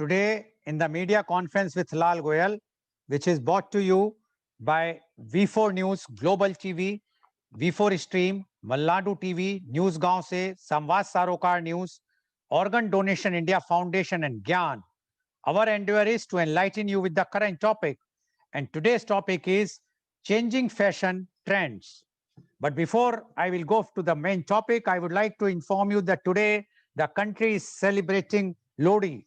Today in the media conference with Lal Goel, which is brought to you by V4 News, Global TV, V4 Stream, Malnadu TV, News Gaon Se, Samvad Sarokar News, Organ Donation India Foundation and Gyan. Our endeavor is to enlighten you with the current topic. And today's topic is changing fashion trends. But before I will go to the main topic, I would like to inform you that today the country is celebrating Lodi.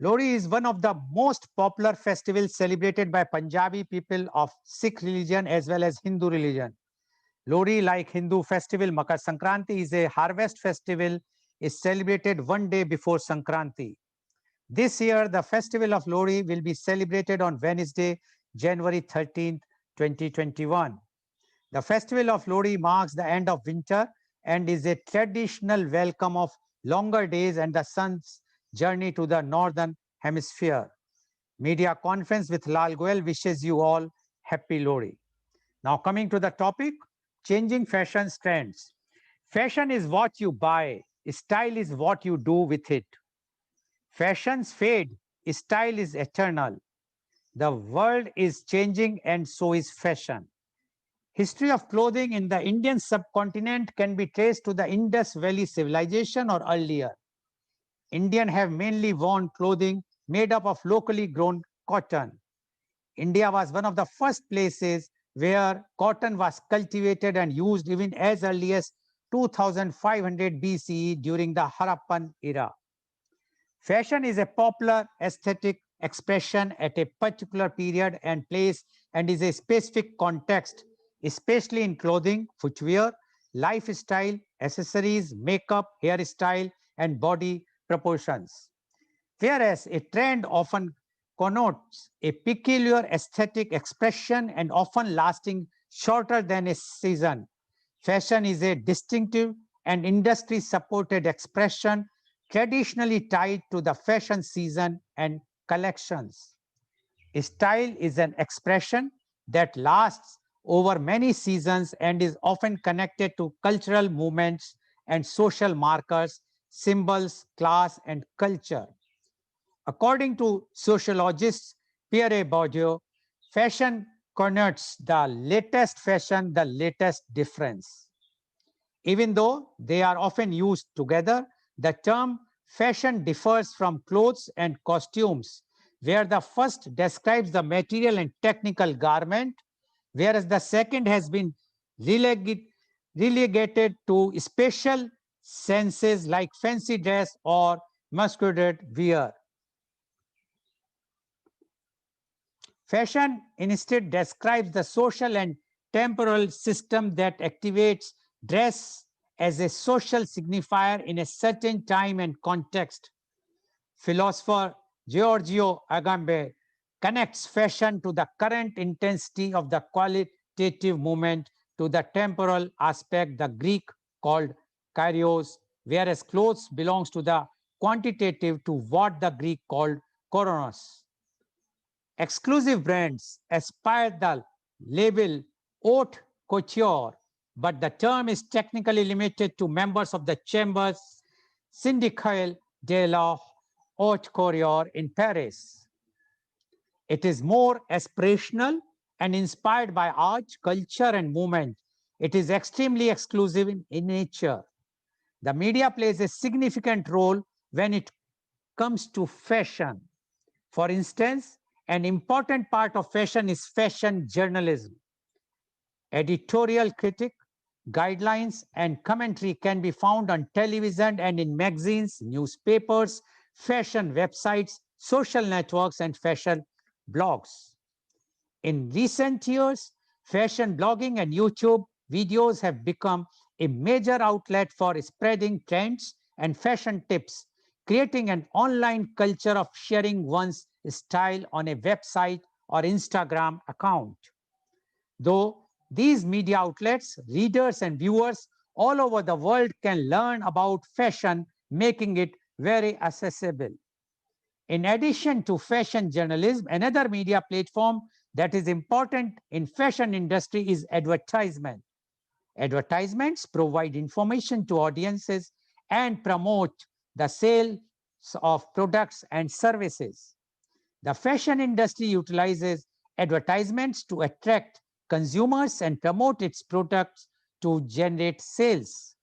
Lodi is one of the most popular festivals celebrated by Punjabi people of Sikh religion as well as Hindu religion. Lodi, like Hindu festival Makar Sankranti, is a harvest festival, is celebrated one day before Sankranti. This year, the festival of Lodi will be celebrated on Wednesday, January 13th, 2021. The festival of Lodi marks the end of winter and is a traditional welcome of longer days and the sun's journey to the northern hemisphere. Media conference with Lal Goel wishes you all happy Lodi. Now coming to the topic, changing fashion trends. Fashion is what you buy, style is what you do with it. Fashions fade, style is eternal. The world is changing and so is fashion. History of clothing in the Indian subcontinent can be traced to the Indus Valley civilization or earlier. Indians have mainly worn clothing made up of locally grown cotton. India was one of the first places where cotton was cultivated and used even as early as 2500 BCE during the Harappan era. Fashion is a popular aesthetic expression at a particular period and place and is a specific context, especially in clothing, footwear, lifestyle, accessories, makeup, hairstyle, and body proportions. Whereas a trend often connotes a peculiar aesthetic expression and often lasting shorter than a season. Fashion is a distinctive and industry-supported expression traditionally tied to the fashion season and collections. Style is an expression that lasts over many seasons and is often connected to cultural movements and social markers, symbols, class, and culture. According to sociologist Pierre Bourdieu, fashion connotes the latest fashion, the latest difference. Even though they are often used together, the term fashion differs from clothes and costumes, where the first describes the material and technical garment, whereas the second has been relegated to special senses like fancy dress or masquerade wear. Fashion instead describes the social and temporal system that activates dress as a social signifier in a certain time and context. Philosopher Giorgio Agamben connects fashion to the current intensity of the qualitative movement to the temporal aspect, the Greek called kyrios, whereas clothes belongs to the quantitative to what the Greek called koronos. Exclusive brands aspire the label haute couture, but the term is technically limited to members of the Chambers syndicale de la haute couture in Paris. It is more aspirational and inspired by art, culture, and movement. It is extremely exclusive in nature. The media plays a significant role when it comes to fashion. For instance, an important part of fashion is fashion journalism. Editorial critique, guidelines, and commentary can be found on television and in magazines, newspapers, fashion websites, social networks, and fashion blogs. In recent years, fashion blogging and YouTube videos have become a major outlet for spreading trends and fashion tips, creating an online culture of sharing one's style on a website or Instagram account. Though these media outlets, readers and viewers all over the world can learn about fashion, making it very accessible. In addition to fashion journalism, another media platform that is important in fashion industry is advertisement. Advertisements provide information to audiences and promote the sale of products and services. The fashion industry utilizes advertisements to attract consumers and promote its products to generate sales.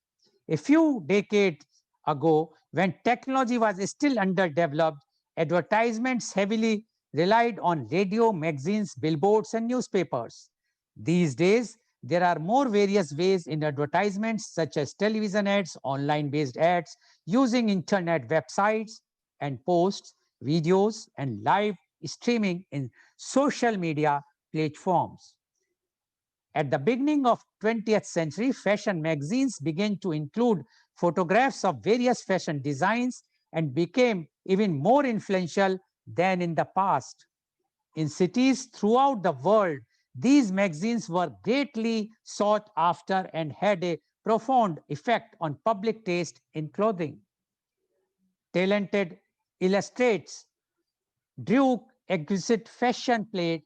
A few decades ago, when technology was still underdeveloped, advertisements heavily relied on radio, magazines, billboards, and newspapers. These days, there are more various ways in advertisements, such as television ads, online based ads, using internet websites and posts, videos, and live streaming in social media platforms. At the beginning of 20th century, fashion magazines began to include photographs of various fashion designs and became even more influential than in the past. In cities throughout the world, these magazines were greatly sought after and had a profound effect on public taste in clothing. Talented illustrates drew exquisite fashion plate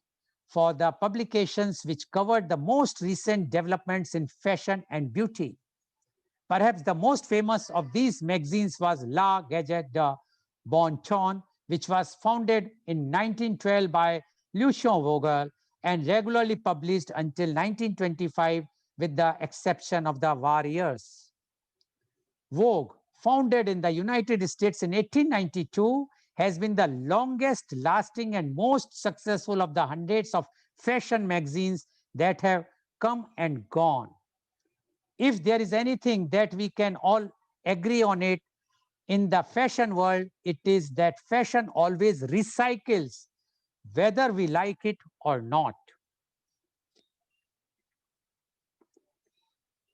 for the publications which covered the most recent developments in fashion and beauty. Perhaps the most famous of these magazines was La Gazette de Bon Ton, which was founded in 1912 by Lucien Vogel and regularly published until 1925 with the exception of the war years. Vogue, founded in the United States in 1892, has been the longest lasting and most successful of the hundreds of fashion magazines that have come and gone. If there is anything that we can all agree on it in the fashion world, it is that fashion always recycles, whether we like it or not.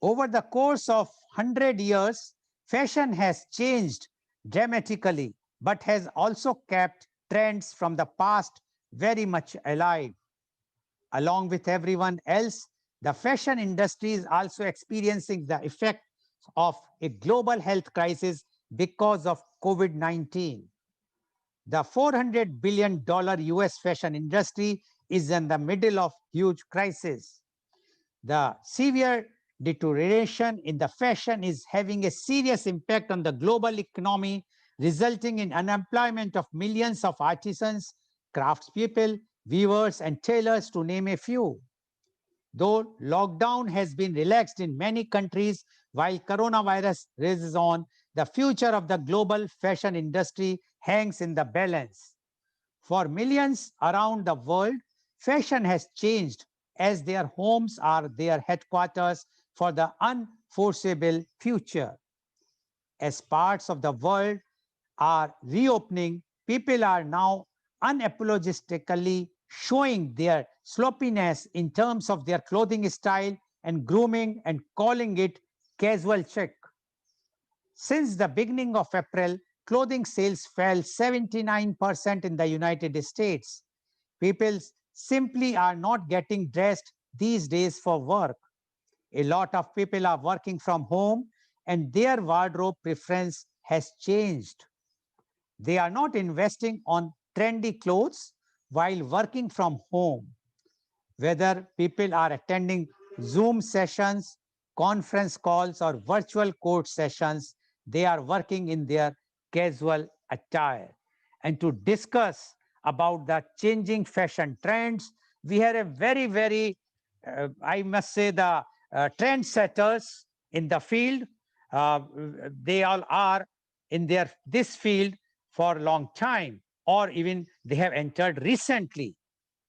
Over the course of 100 years, fashion has changed dramatically, but has also kept trends from the past very much alive. Along with everyone else, the fashion industry is also experiencing the effect of a global health crisis because of COVID-19. The $400 billion US fashion industry is in the middle of huge crisis. The severe deterioration in the fashion is having a serious impact on the global economy, resulting in unemployment of millions of artisans, craftspeople, weavers, and tailors, to name a few. Though lockdown has been relaxed in many countries while coronavirus rages on, the future of the global fashion industry hangs in the balance. For millions around the world, fashion has changed as their homes are their headquarters for the unforeseeable future. As parts of the world are reopening, people are now unapologetically showing their sloppiness in terms of their clothing style and grooming and calling it casual chic. Since the beginning of April, clothing sales fell 79% in the United States. People simply are not getting dressed these days for work. A lot of people are working from home and their wardrobe preference has changed. They are not investing on trendy clothes while working from home. Whether people are attending Zoom sessions, conference calls, or virtual court sessions, they are working in their casual attire. And to discuss about the changing fashion trends, we have a I must say, the trendsetters in the field. Uh, they all are in this field for a long time, or even they have entered recently,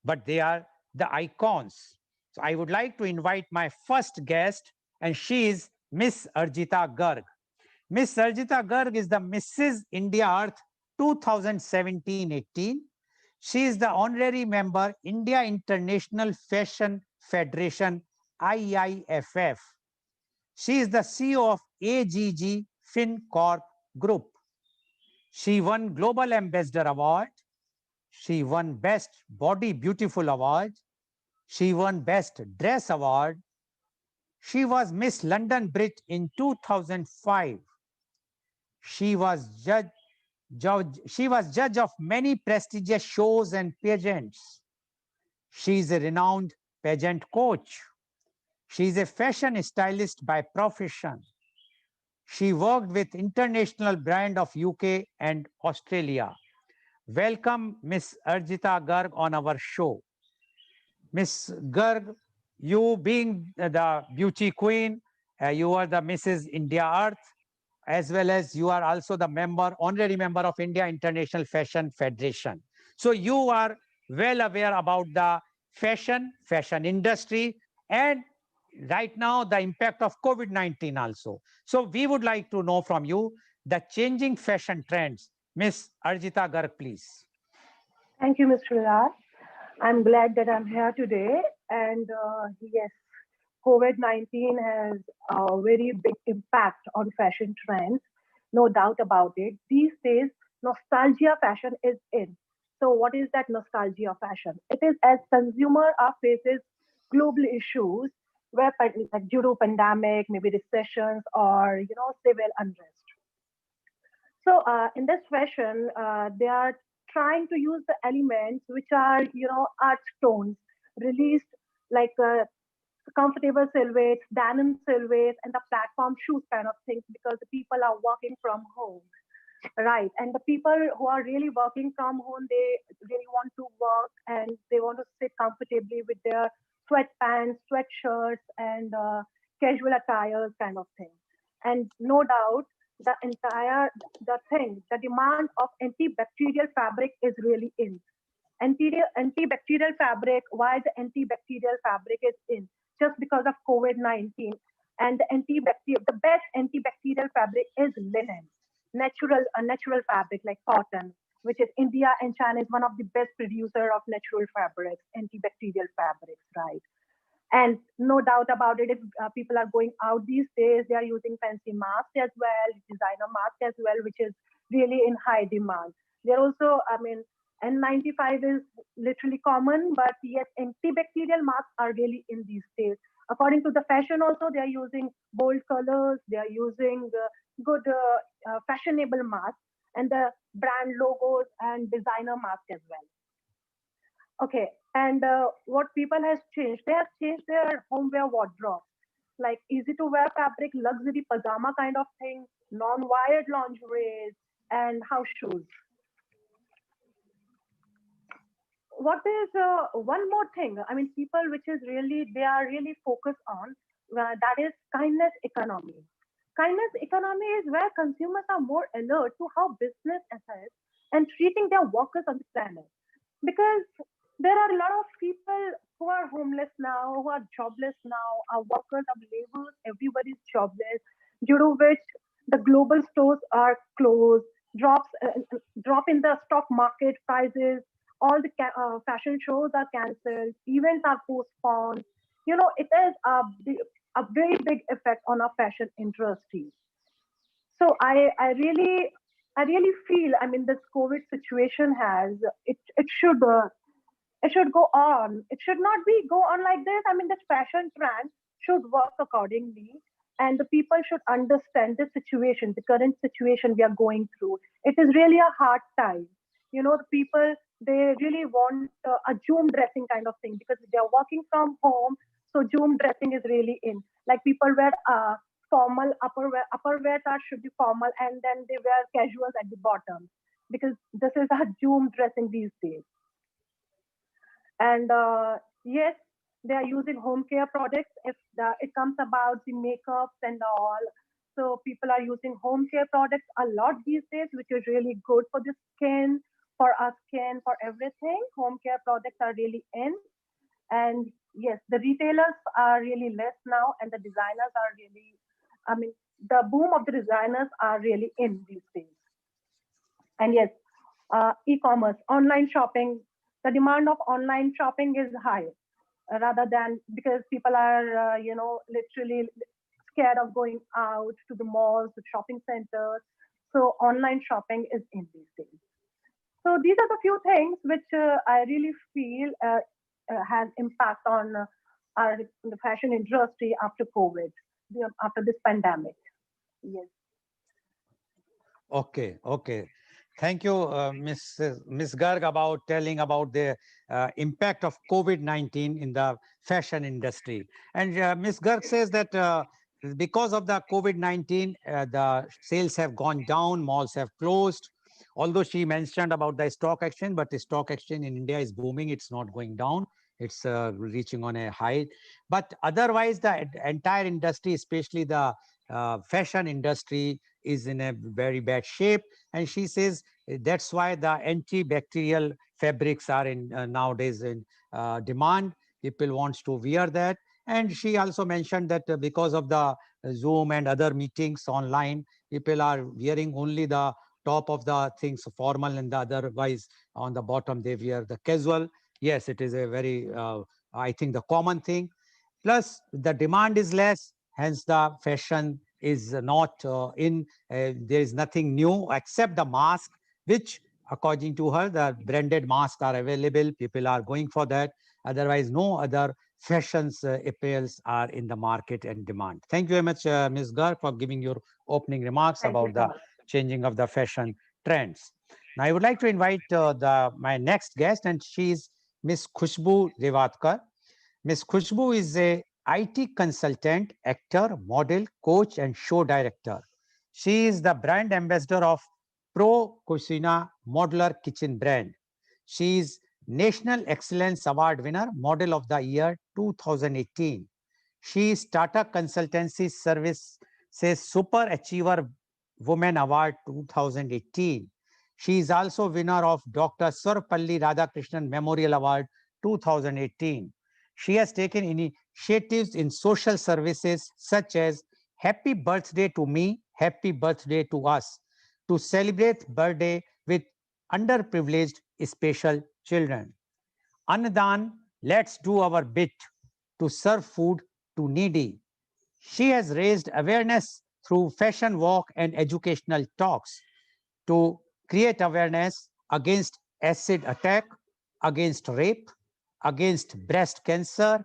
but they are the icons. So I would like to invite my first guest, and she is Miss Arjita Garg. Miss Arjita Garg is the Mrs. India Earth 2017-18. She is the honorary member, India International Fashion Federation, IIFF. She is the CEO of AGG FinCorp Group. She won Global Ambassador Award. She won Best Body Beautiful Award. She won Best Dress Award. She was Miss London Brit in 2005. She was judge of many prestigious shows and pageants. She is a renowned pageant coach. She is a fashion stylist by profession. She worked with international brand of UK and Australia. Welcome, Miss Arjita Garg, on our show. Miss Garg, you being the beauty queen, you are the Mrs. India Earth, as well as you are also the honorary member of India International Fashion Federation. So you are well aware about the fashion industry, and right now the impact of COVID-19 also. So we would like to know from you the changing fashion trends. Miss Arjita Garg, please. Thank you, Mr. Raj. I'm glad that I'm here today. And yes, COVID 19 has a very big impact on fashion trends, no doubt about it. These days, nostalgia fashion is in. So, what is that nostalgia fashion? It is as consumer are faces global issues where like due to pandemic, maybe recessions or civil unrest. So in this fashion, they are trying to use the elements which are art tones released like comfortable silhouettes, denim silhouettes, and the platform shoes kind of things because the people are working from home. Right. And the people who are really working from home, they really want to work and they want to sit comfortably with their sweatpants, sweatshirts, and casual attires kind of thing. And no doubt, the demand of antibacterial fabric is really in. Antibacterial fabric, why the antibacterial fabric is in? Just because of COVID-19. And the best antibacterial fabric is linen, natural fabric like cotton, which is India and China is one of the best producer of natural fabrics, antibacterial fabrics, right? And no doubt about it, if people are going out these days, they are using fancy masks as well, designer masks as well, which is really in high demand. They're also, I mean, N95 is literally common, but yes, antibacterial masks are really in these days. According to the fashion, also they are using bold colors, they are using good fashionable masks, and the brand logos and designer masks as well. Okay, and what people has changed, they have changed their homeware wardrobe, like easy to wear fabric, luxury pajama kind of thing, non-wired lingerie, and house shoes. What is one more thing? I mean, people which is really they are really focused on that is kindness economy. Kindness economy is where consumers are more alert to how business assets and treating their workers on the planet because there are a lot of people who are homeless now, who are jobless now, are workers of labor, everybody's jobless, due to which the global stores are closed, drop in the stock market prices, all the fashion shows are cancelled, events are postponed. It is a very big effect on our fashion industry. So I really feel, I mean, this COVID situation has, it should go on. It should not be go on like this. I mean, the fashion trend should work accordingly, and the people should understand the situation, the current situation we are going through. It is really a hard time. The people they really want a Zoom dressing kind of thing because they are working from home. So Zoom dressing is really in. Like people wear formal upperwear that should be formal, and then they wear casuals at the bottom because this is a Zoom dressing these days. And yes, they are using home care products if it comes about the makeups and all. So people are using home care products a lot these days, which is really good for the skin, for our skin, for everything. Home care products are really in. And yes, the retailers are really less now, and the designers are really, I mean, the boom of the designers are really in these days. And yes, e-commerce, online shopping, the demand of online shopping is high rather than because people are, literally scared of going out to the malls, to shopping centers. So online shopping is in these days. So these are the few things which I really feel has impact on the fashion industry after COVID, after this pandemic. Yes. Okay, okay. Thank you, Miss Garg, about telling about the impact of COVID-19 in the fashion industry. And Miss Garg says that because of the COVID-19, the sales have gone down, malls have closed. Although she mentioned about the stock exchange, but the stock exchange in India is booming, it's not going down. It's reaching on a high. But otherwise, the entire industry, especially the fashion industry, is in a very bad shape. And she says that's why the antibacterial fabrics are in nowadays in demand. People wants to wear that. And she also mentioned that because of the Zoom and other meetings online, people are wearing only the top of the things formal, and the otherwise on the bottom they wear the casual. Yes, it is a very, I think, the common thing. Plus, the demand is less, hence the fashion is not in. There is nothing new except the mask, which, according to her, the branded masks are available. People are going for that. Otherwise, no other fashions apparels are in the market and demand. Thank you very much, Ms. Garg, for giving your opening remarks Thank you about so the much. changing of the fashion trends. Now, I would like to invite my next guest, and she is Ms. Khushbu Revatkar. Ms. Khushbu is a IT consultant, actor, model, coach, and show director. She is the brand ambassador of Pro Cucina Modular Kitchen brand. She is National Excellence Award winner, Model of the Year 2018. She is Tata Consultancy Services Super Achiever Women Award 2018. She is also winner of Dr. Sarvapalli Radhakrishnan Memorial Award 2018. She has taken initiatives in social services such as Happy Birthday to Me, Happy Birthday to Us, to celebrate birthday with underprivileged special children. Annadan, let's do our bit to serve food to needy. She has raised awareness through fashion walk and educational talks to create awareness against acid attack, against rape, against breast cancer,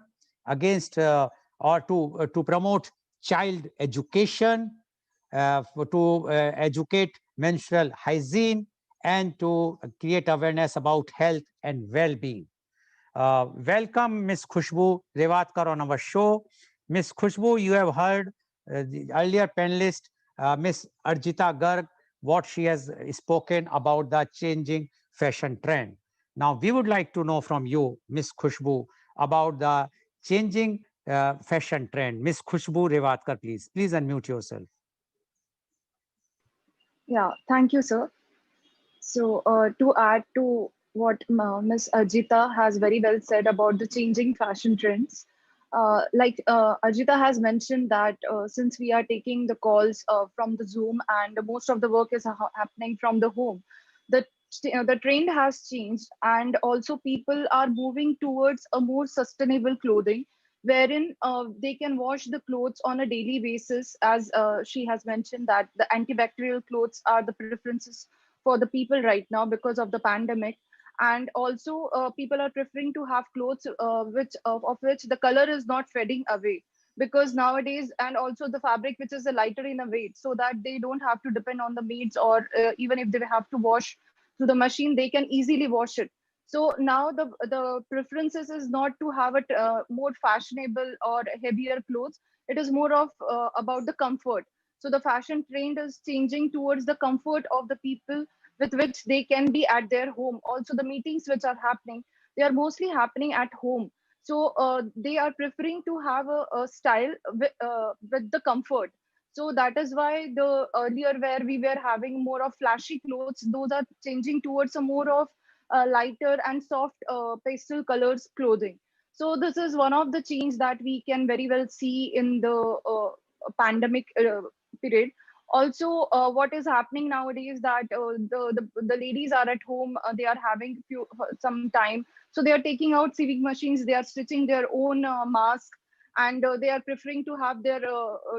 against or to promote child education, to educate menstrual hygiene, and to create awareness about health and well-being. Welcome, Ms. Khushbu Revatkar, on our show. Ms. Khushbu, you have heard the earlier panelist, Ms. Arjita Garg, what she has spoken about the changing fashion trend. Now, we would like to know from you, Ms. Khushbu, about the changing fashion trend. Ms. Khushbu Revatkar, please. Please unmute yourself. Yeah, thank you, sir. So, to add to what Ms. Ajita has very well said about the changing fashion trends, Ajita has mentioned that since we are taking the calls from the Zoom and most of the work is happening from the home, the the trend has changed, and also people are moving towards a more sustainable clothing, wherein they can wash the clothes on a daily basis. As she has mentioned, that the antibacterial clothes are the preferences for the people right now because of the pandemic. And also people are preferring to have clothes which of which the color is not fading away, because nowadays, and also the fabric which is lighter in a weight, so that they don't have to depend on the maids, or even if they have to wash through the machine, they can easily wash it. So now the preferences is not to have it more fashionable or heavier clothes. It is more of about the comfort. So the fashion trend is changing towards the comfort of the people, with which they can be at their home. Also, the meetings which are happening, they are mostly happening at home. So they are preferring to have a style with the comfort. So that is why the earlier where we were having more of flashy clothes, those are changing towards a more of lighter and soft pastel colors clothing. So this is one of the change that we can very well see in the pandemic period. Also, what is happening nowadays, that the ladies are at home, they are having some time, so they are taking out sewing machines, they are stitching their own mask, and they are preferring to have their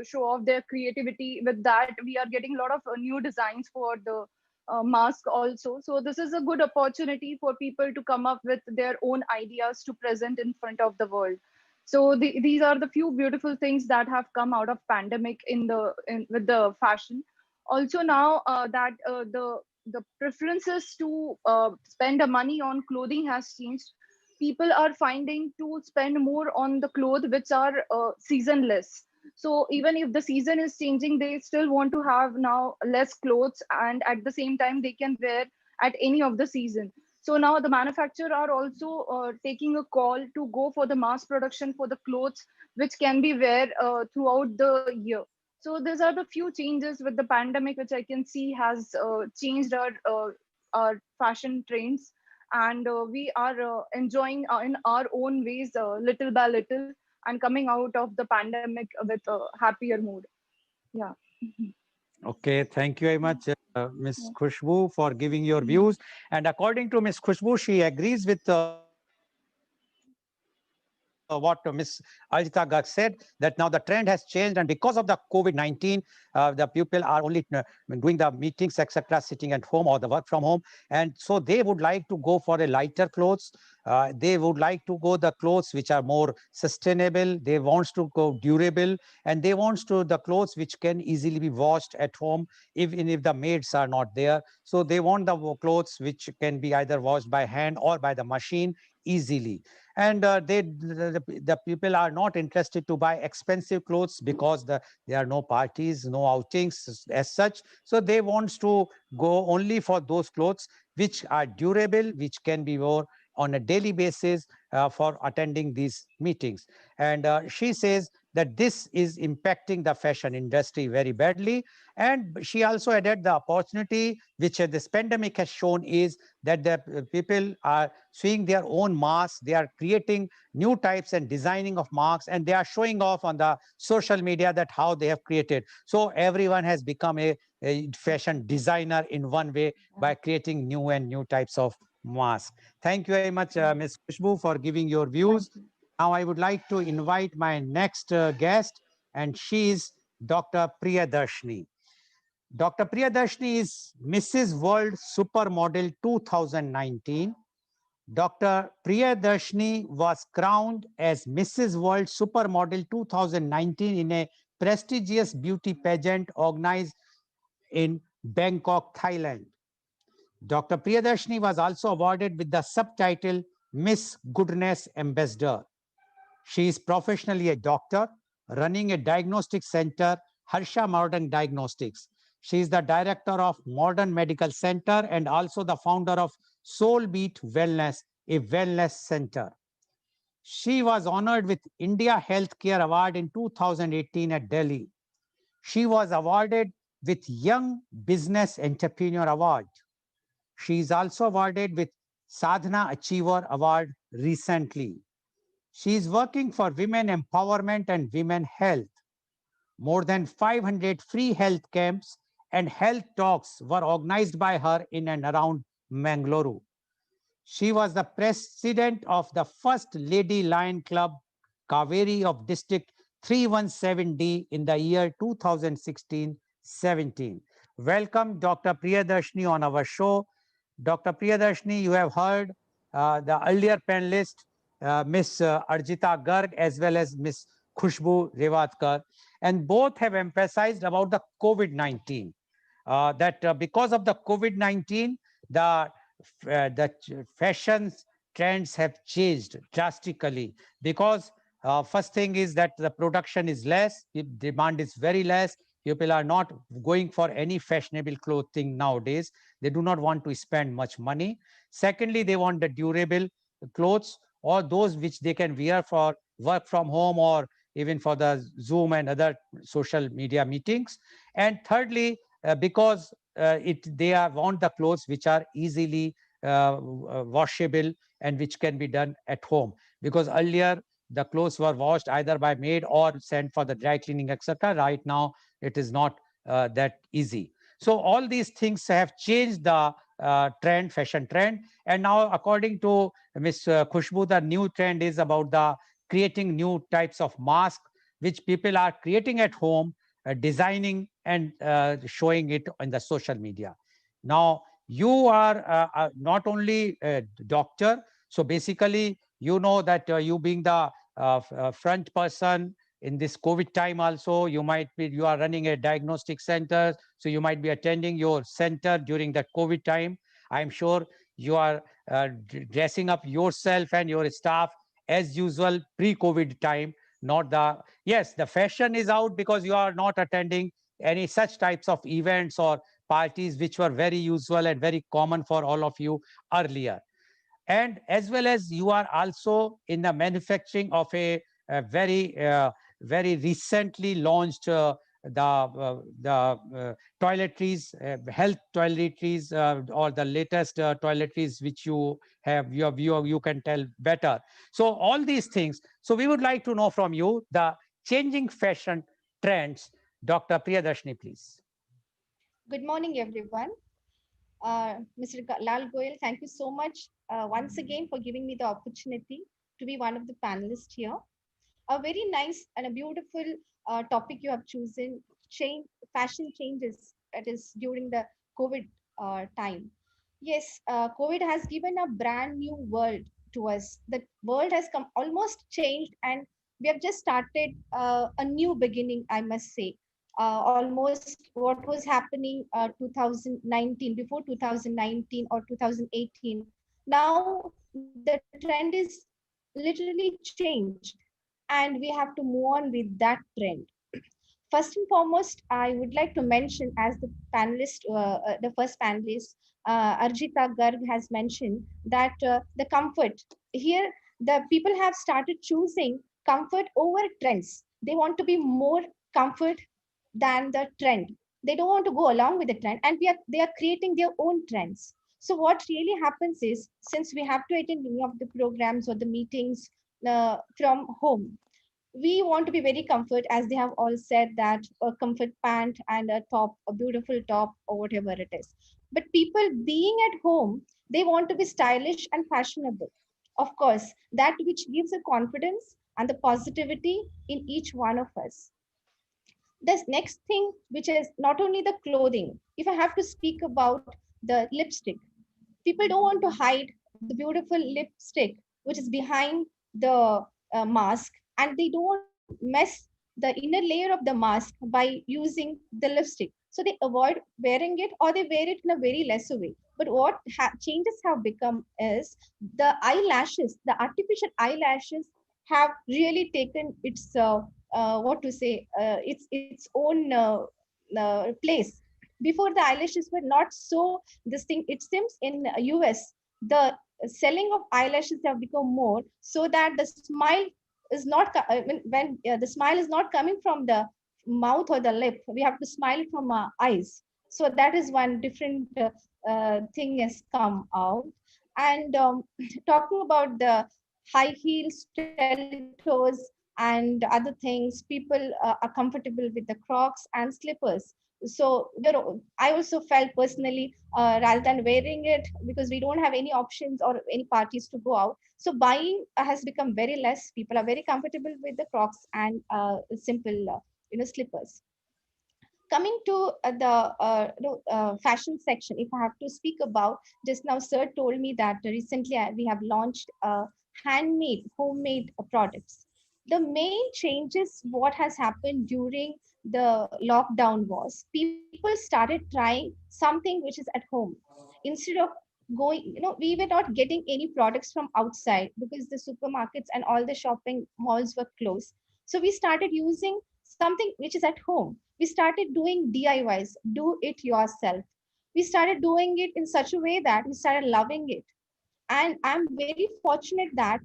show off their creativity. With that, we are getting a lot of new designs for the mask also. So this is a good opportunity for people to come up with their own ideas to present in front of the world. So these are the few beautiful things that have come out of pandemic with the fashion. Also now that the preferences to spend the money on clothing has changed. People are finding to spend more on the clothes which are seasonless. So even if the season is changing, they still want to have now less clothes, and at the same time they can wear at any of the season. So now the manufacturer are also taking a call to go for the mass production for the clothes which can be wear throughout the year. So these are the few changes with the pandemic which I can see has changed our fashion trends, and we are enjoying in our own ways, little by little, and coming out of the pandemic with a happier mood. Yeah. Mhm. Okay, thank you very Yeah. much, Ms. Yeah. Khushbu, for giving your Mhm. views. And according to Ms. Khushbu, she agrees with what Ms. Aljita Garg said, that now the trend has changed, and because of the COVID-19, the people are only doing the meetings, etc., sitting at home or the work from home. And so they would like to go for a lighter clothes. They would like to go the clothes which are more sustainable. They wants to go durable, and they wants to the clothes which can easily be washed at home, even if the maids are not there. So they want the clothes which can be either washed by hand or by the machine easily. And the people are not interested to buy expensive clothes because there are no parties, no outings as such. So they wants to go only for those clothes which are durable, which can be worn on a daily basis for attending these meetings. And she says that this is impacting the fashion industry very badly. And she also added the opportunity which this pandemic has shown is that the people are seeing their own masks. They are creating new types and designing of masks, and they are showing off on the social media that how they have created. So everyone has become a fashion designer in one way by creating new and new types of masks. Thank you very much, Yeah. Ms. Khushbu, for giving your Thank views. you. Now I would like to invite my next guest, and she is Dr. Priyadarshini. Dr. Priyadarshini is Mrs. World Supermodel 2019. Dr. Priyadarshini was crowned as Mrs. World Supermodel 2019 in a prestigious beauty pageant organized in Bangkok, Thailand. Dr. Priyadarshini was also awarded with the subtitle Miss Goodness Ambassador. She is professionally a doctor running a diagnostic center, Harsha Modern Diagnostics. She is the director of Modern Medical Center and also the founder of Soul Beat Wellness, a wellness center. She was honored with India Healthcare Award in 2018 at Delhi. She was awarded with Young Business Entrepreneur Award. She is also awarded with Sadhana Achiever Award recently. She is working for women empowerment and women health. More than 500 free health camps and health talks were organized by her in and around Mangalore. She was the president of the First Lady Lion Club, Kaveri of District 317D in the year 2016-17. Welcome, Dr. Priyadarshini, on our show. Dr. Priyadarshini, you have heard the earlier panelist, Ms. Arjita Garg, as well as Ms. Khushbu Revatkar, and both have emphasized about the COVID-19, that because of the COVID-19, the fashion trends have changed drastically because first thing is that the production is less, demand is very less. People are not going for any fashionable clothing nowadays. They do not want to spend much money. Secondly, they want the durable clothes or those which they can wear for work from home or even for the Zoom and other social media meetings. And thirdly, because they want the clothes which are easily washable and which can be done at home, because earlier the clothes were washed either by maid or sent for the dry cleaning, etc. Right now it is not that easy. So all these things have changed the fashion trend. And now, according to Ms. Khushbu, the new trend is about the creating new types of masks which people are creating at home, designing and showing it on the social media. Now, you are not only a doctor, so basically, you know that you being the front person in this COVID time also, you are running a diagnostic center, so you might be attending your center during that COVID time. I'm sure you are dressing up yourself and your staff as usual pre-COVID time, not the, yes, the fashion is out because you are not attending any such types of events or parties which were very usual and very common for all of you earlier. And as well as you are also in the manufacturing of a very recently launched the toiletries, health toiletries, or the latest toiletries which you can tell better. So all these things. So we would like to know from you the changing fashion trends. Dr. Priyadarshini, please. Good morning, everyone. Mr. Lal Goel, thank you so much once again for giving me the opportunity to be one of the panelists here. A very nice and a beautiful topic you have chosen, change, fashion changes, that is during the COVID time. Yes, COVID has given a brand new world to us. The world has come almost changed, and we have just started a new beginning, I must say. Almost what was happening 2019, before 2019 or 2018, now the trend is literally changed, and we have to move on with that trend. First and foremost, I would like to mention, as the panelist, the first panelist, Arjita Garg has mentioned, that the comfort here, the people have started choosing comfort over trends. They want to be more comfort than the trend. They don't want to go along with the trend, and they are creating their own trends. So what really happens is, since we have to attend many of the programs or the meetings from home, we want to be very comfort, as they have all said, that a comfort pant and a top, a beautiful top, or whatever it is. But people being at home, they want to be stylish and fashionable, of course, that which gives a confidence and the positivity in each one of us. This next thing, which is not only the clothing, if I have to speak about the lipstick, people don't want to hide the beautiful lipstick which is behind the mask, and they don't want to mess the inner layer of the mask by using the lipstick, so they avoid wearing it, or they wear it in a very lesser way. But what changes have become is the eyelashes, the artificial eyelashes have really taken its what to say, its own place. Before, the eyelashes were not so this thing. It seems in US, the selling of eyelashes have become more, so that the smile is not when the smile is not coming from the mouth or the lip. We have to smile it from our eyes. So that is one different thing has come out. And talking about the high heels, stilettos, and other things, people are comfortable with the Crocs and slippers. So I also felt personally, rather than wearing it, because we don't have any options or any parties to go out, so buying has become very less. People are very comfortable with the Crocs and simple slippers. Coming to fashion section, if I have to speak about, just now sir told me that recently we have launched handmade, homemade products. The main changes what has happened during the lockdown was people started trying something which is at home. Instead of going, we were not getting any products from outside because the supermarkets and all the shopping malls were closed. So we started using something which is at home. We started doing DIYs, do it yourself. We started doing it in such a way that we started loving it. And I'm very fortunate that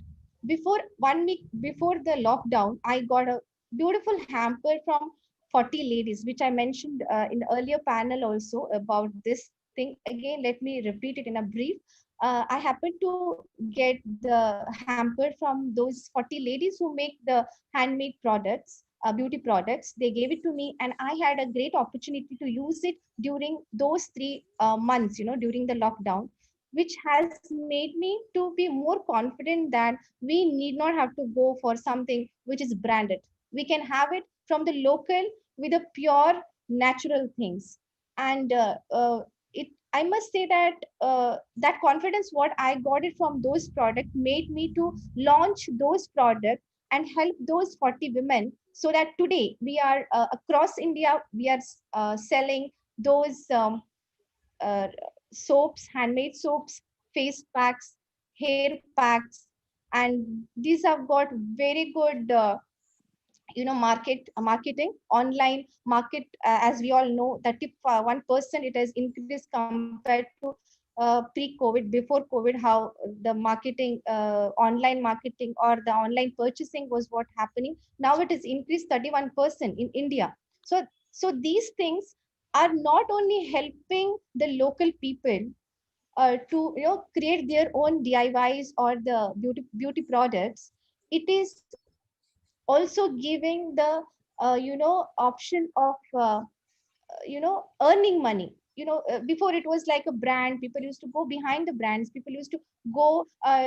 before 1 week before the lockdown, I got a beautiful hamper from 40 ladies, which I mentioned in the earlier panel also about this thing. Again, let me repeat it in a brief. I happened to get the hamper from those 40 ladies who make the handmade products, beauty products. They gave it to me, and I had a great opportunity to use it during those 3 months, during the lockdown, which has made me to be more confident that we need not have to go for something which is branded. We can have it from the local with the pure natural things. And it I must say that that confidence what I got it from those products made me to launch those products and help those 40 women, so that today we are across India, we are selling those uh, soaps, handmade soaps, face packs, hair packs, and these have got very good marketing online market, as we all know that if 1% it has increased compared to pre-COVID, before COVID, how the marketing, online marketing or the online purchasing was what happening. Now it is increased 31% in India. So these things are not only helping the local people to create their own DIYs or the beauty products. It is also giving the option of earning money. Before it was like a brand, people used to go behind the brands, people used to go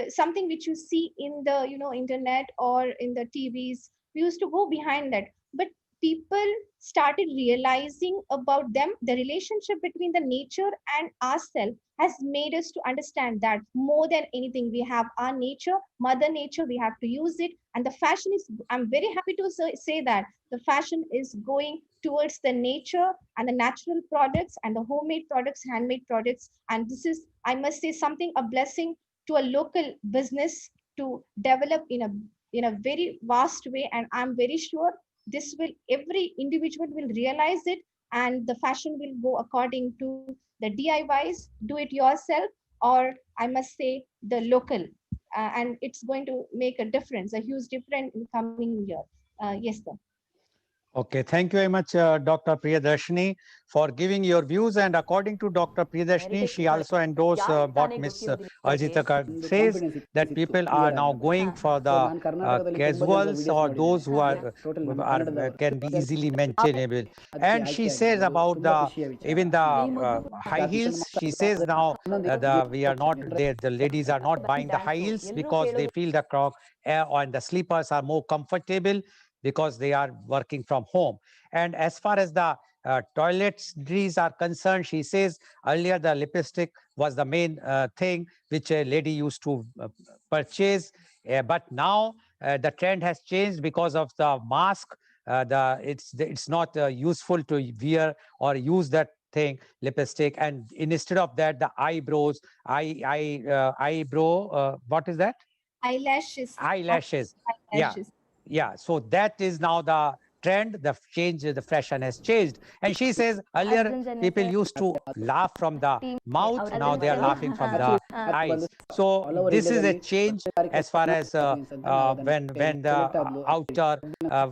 something which you see in the internet or in the TVs, we used to go behind that. But people started realizing about them, the relationship between the nature and ourselves has made us to understand that more than anything, we have our nature, mother nature, we have to use it. And the fashion is, I'm very happy to say that the fashion is going towards the nature and the natural products and the homemade products, handmade products. And this is, I must say, something, a blessing to a local business to develop in a very vast way. And I'm very sure this will, every individual will realize it, and the fashion will go according to the DIYs, do it yourself, or I must say the local. And it's going to make a difference, a huge difference in coming year. Yes, sir. Okay, thank you very much, Dr. Priyadarshini, for giving your views. And according to Dr. Priyadarshini, she also endorsed what Ms. Arjita says, that people are now going for the casuals or those who can be easily maintainable. And she says about the even the high heels. She says now the ladies are not buying the high heels because they feel the croc and the slippers are more comfortable because they are working from home. And as far as the toiletries are concerned, she says earlier the lipstick was the main thing which a lady used to purchase, but now the trend has changed because of the mask. It's not useful to wear or use that thing, lipstick, and instead of that the eyebrow, what is that? Eyelashes. Eyelashes. Yeah, Eyelashes. yeah, so that is now the trend, the change, the fashion has changed. And she says earlier people used to laugh from the mouth, now they are laughing from the eyes. So this is a change as far as when the outer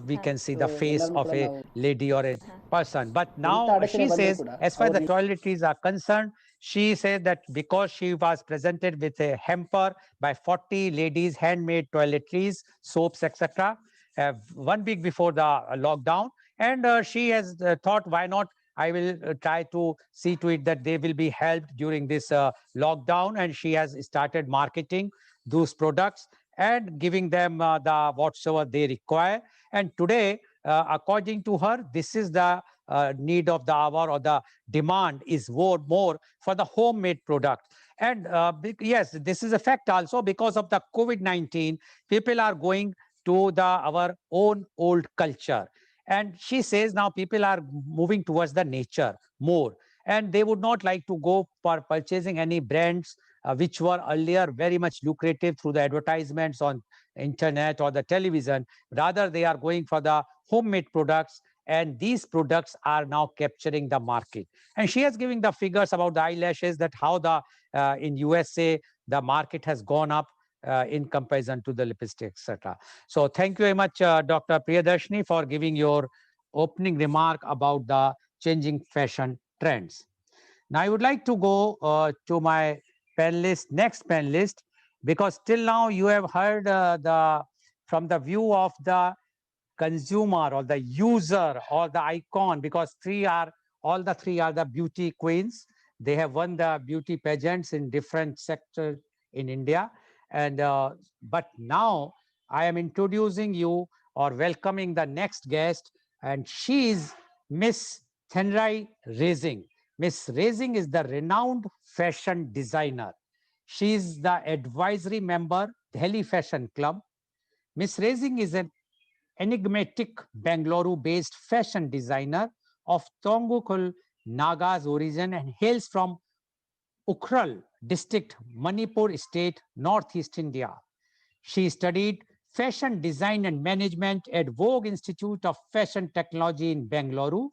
we can see the face of a lady or a person. But now she says as far as the toiletries are concerned, she says that because she was presented with a hamper by 40 ladies handmade toiletries, soaps, etc., 1 week before the lockdown, and she has thought, why not, I will try to see to it that they will be helped during this lockdown. And she has started marketing those products and giving them the whatsoever they require. And today, according to her, this is the need of the hour, or the demand is more for the homemade product. And yes, this is a fact also, because of the COVID-19, people are going to our own old culture. And she says now people are moving towards the nature more, and they would not like to go for purchasing any brands which were earlier very much lucrative through the advertisements on internet or the television. Rather, they are going for the homemade products, and these products are now capturing the market. And she has given the figures about the eyelashes, that how the in USA the market has gone up in comparison to the lipstick, etc. So thank you very much, Dr. Priyadarshini, for giving your opening remark about the changing fashion trends. Now I would like to go to my next panelist, because till now you have heard from the view of the consumer or the user or the icon, because all the three are the beauty queens. They have won the beauty pageants in different sectors in India. And but now I am introducing you or welcoming the next guest, and she is Miss Thenrai Racing. Miss Racing is the renowned fashion designer. She is the advisory member, Delhi Fashion Club. Miss Racing is an enigmatic Bangalore-based fashion designer of Tongukul Naga's origin and hails from Ukhrul district, Manipur state, Northeast India. She studied Fashion Design and Management at Vogue Institute of Fashion Technology in Bengaluru.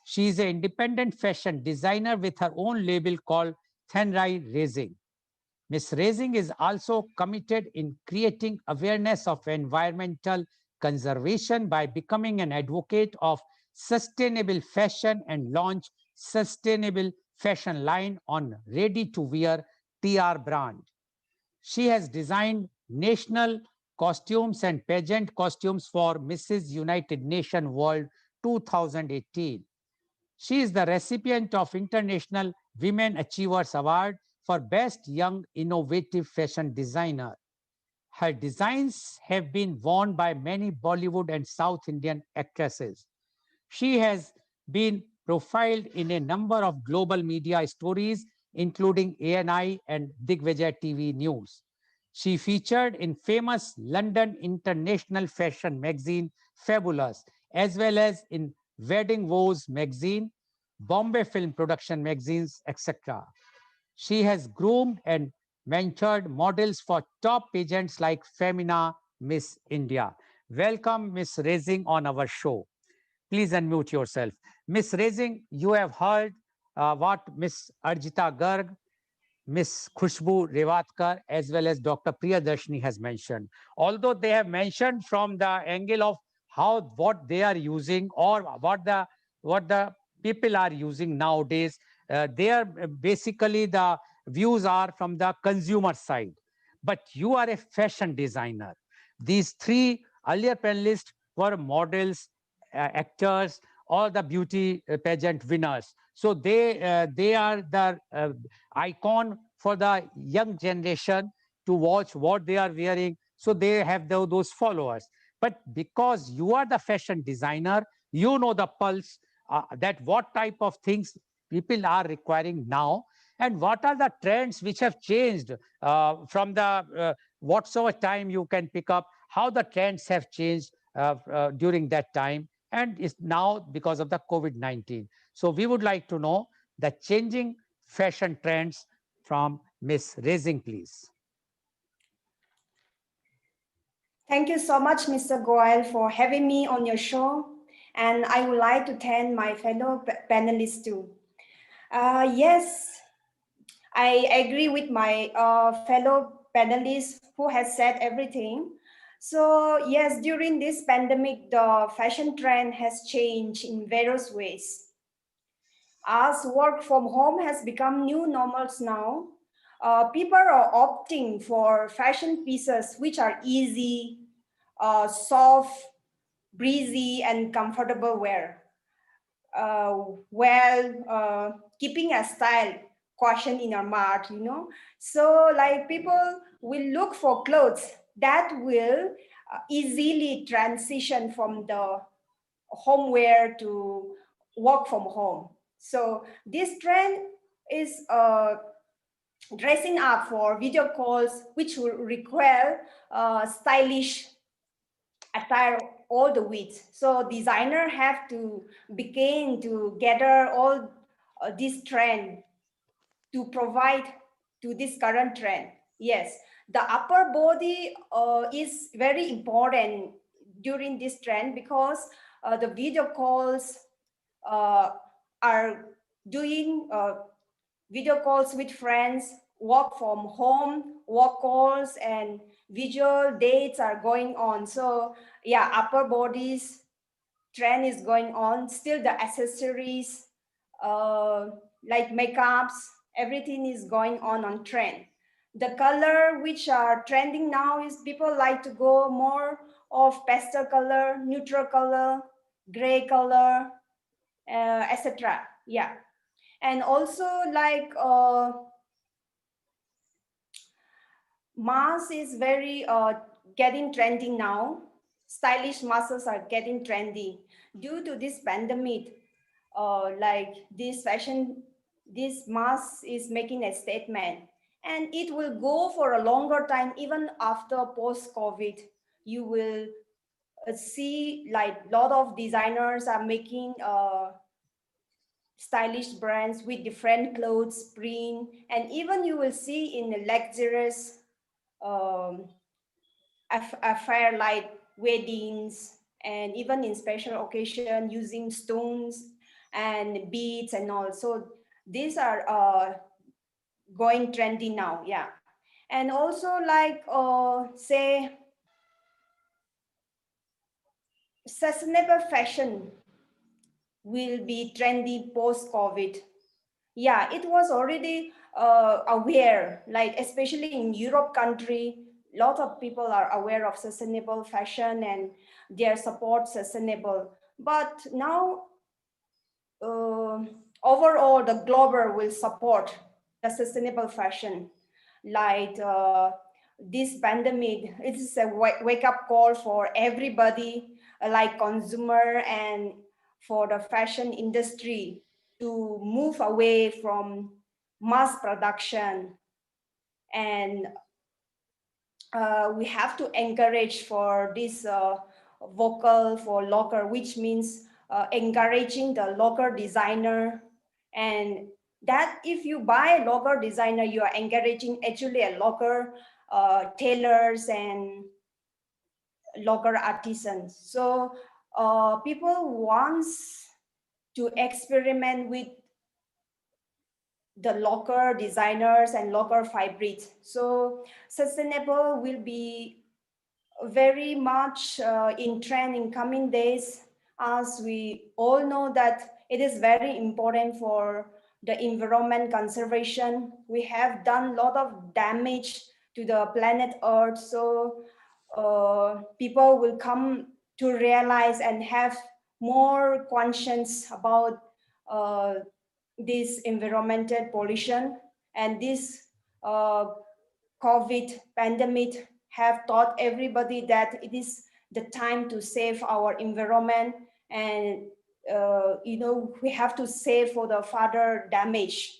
She is an independent fashion designer with her own label called Thenrai Racing. Ms. Racing is also committed in creating awareness of environmental conservation by becoming an advocate of sustainable fashion and launch sustainable fashion line on ready-to-wear TR brand. She has designed national costumes and pageant costumes for Mrs. United Nations World 2018. She is the recipient of International Women Achievers Award for Best Young Innovative Fashion Designer. Her designs have been worn by many Bollywood and South Indian actresses. She has been profiled in a number of global media stories, including ANI and Digvijay TV News. She featured in famous London International Fashion magazine Fabulous, as well as in Wedding Woes magazine, Bombay Film Production magazines, etc. She has groomed and mentored models for top pageants like Femina, Miss India. Welcome, Miss Racing, on our show. Please unmute yourself. Miss Racing, you have heard what Miss Arjita Garg, Miss Khushbu Revatkar, as well as Dr. Priyadarshini has mentioned. Although they have mentioned from the angle of what they are using or what the people are using nowadays, they are basically the views are from the consumer side. But you are a fashion designer. These three earlier panelists were models, actors, or the beauty pageant winners. So they are the icon for the young generation to watch what they are wearing. So they have those followers. But because you are the fashion designer, you know the pulse that what type of things people are requiring now and what are the trends which have changed from the whatsoever time you can pick up, how the trends have changed during that time and is now because of the COVID-19. So we would like to know the changing fashion trends from Miss Racing, please. Thank you so much, Mr. Goel, for having me on your show. And I would like to thank my fellow panelists too. Yes, I agree with my fellow panelists who has said everything. So yes, during this pandemic, the fashion trend has changed in various ways. As work from home has become new normals now, people are opting for fashion pieces which are easy, soft, breezy, and comfortable wear, while keeping a style caution in our mind, you know. So like people will look for clothes that will easily transition from the home wear to work from home. So this trend is dressing up for video calls, which will require stylish attire all the weeks. So designer have to begin to gather all this trend to provide to this current trend. Yes, the upper body is very important during this trend because the video calls are doing video calls with friends, work from home, work calls, and visual dates are going on. So yeah, upper bodies trend is going on. Still the accessories, like makeups, everything is going on trend. The color which are trending now is people like to go more of pastel color, neutral color, gray color, etc. Yeah. And also like mask is very getting trending now. Stylish masks are getting trendy due to this pandemic. Like this fashion, this mask is making a statement, and it will go for a longer time. Even after post-COVID, you will see like a lot of designers are making stylish brands with different clothes, print, and even you will see in the luxurious affair like weddings, and even in special occasion using stones and beads and all. So these are going trendy now, yeah. And also like say sustainable fashion will be trendy post-COVID. Yeah, it was already aware, like especially in Europe country, lot of people are aware of sustainable fashion and their support sustainable. But now uh, overall the global will support the sustainable fashion. Like this pandemic, it is a wake up call for everybody, like consumer and for the fashion industry to move away from mass production. And we have to encourage for this vocal for local, which means encouraging the local designer. And that if you buy a local designer, you are encouraging actually a local tailors and local artisans. So people wants to experiment with the local designers and local fabrics. So sustainable will be very much in trend in coming days, as we all know that it is very important for the environment conservation. We have done a lot of damage to the planet Earth, so people will come to realize and have more conscience about uh, this environmental pollution. And this uh, COVID pandemic have taught everybody that it is the time to save our environment. And we have to save for the further damage.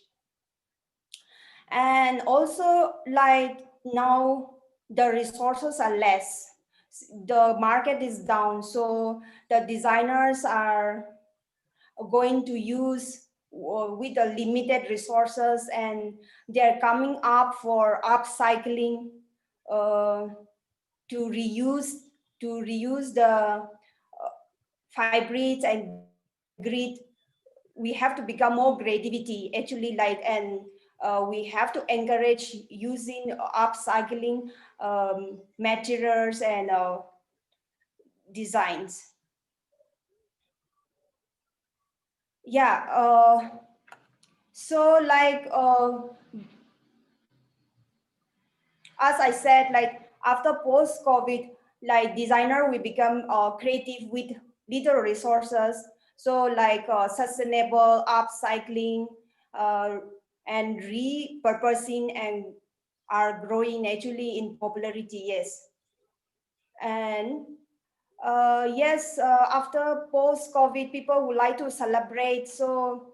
And also like now the resources are less, the market is down, so the designers are going to use with the limited resources, and they're coming up for upcycling, uh, to reuse the fabrics and grid. We have to become more creativity actually, like, and we have to encourage using upcycling materials and designs. Yeah, so like as I said, like after post-COVID, like designer will become creative with little resources. So like sustainable upcycling uh, and repurposing and are growing actually in popularity, yes. And yes, after post-COVID, people would like to celebrate. So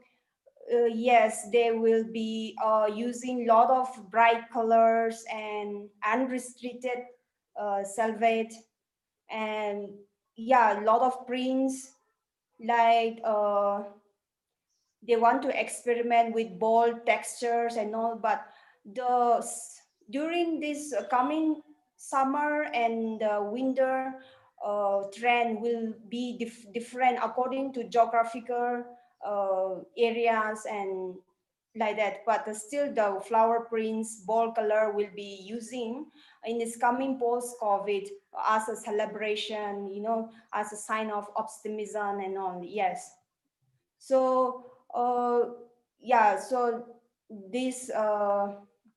yes, they will be using a lot of bright colors and unrestricted salvage, and yeah, a lot of prints, like they want to experiment with bold textures and all. But the during this coming summer and winter, trend will be different according to geographical areas and like that. But still the flower prints, bold color will be using in this coming post-COVID as a celebration, as a sign of optimism and all. Yes. So yeah, so this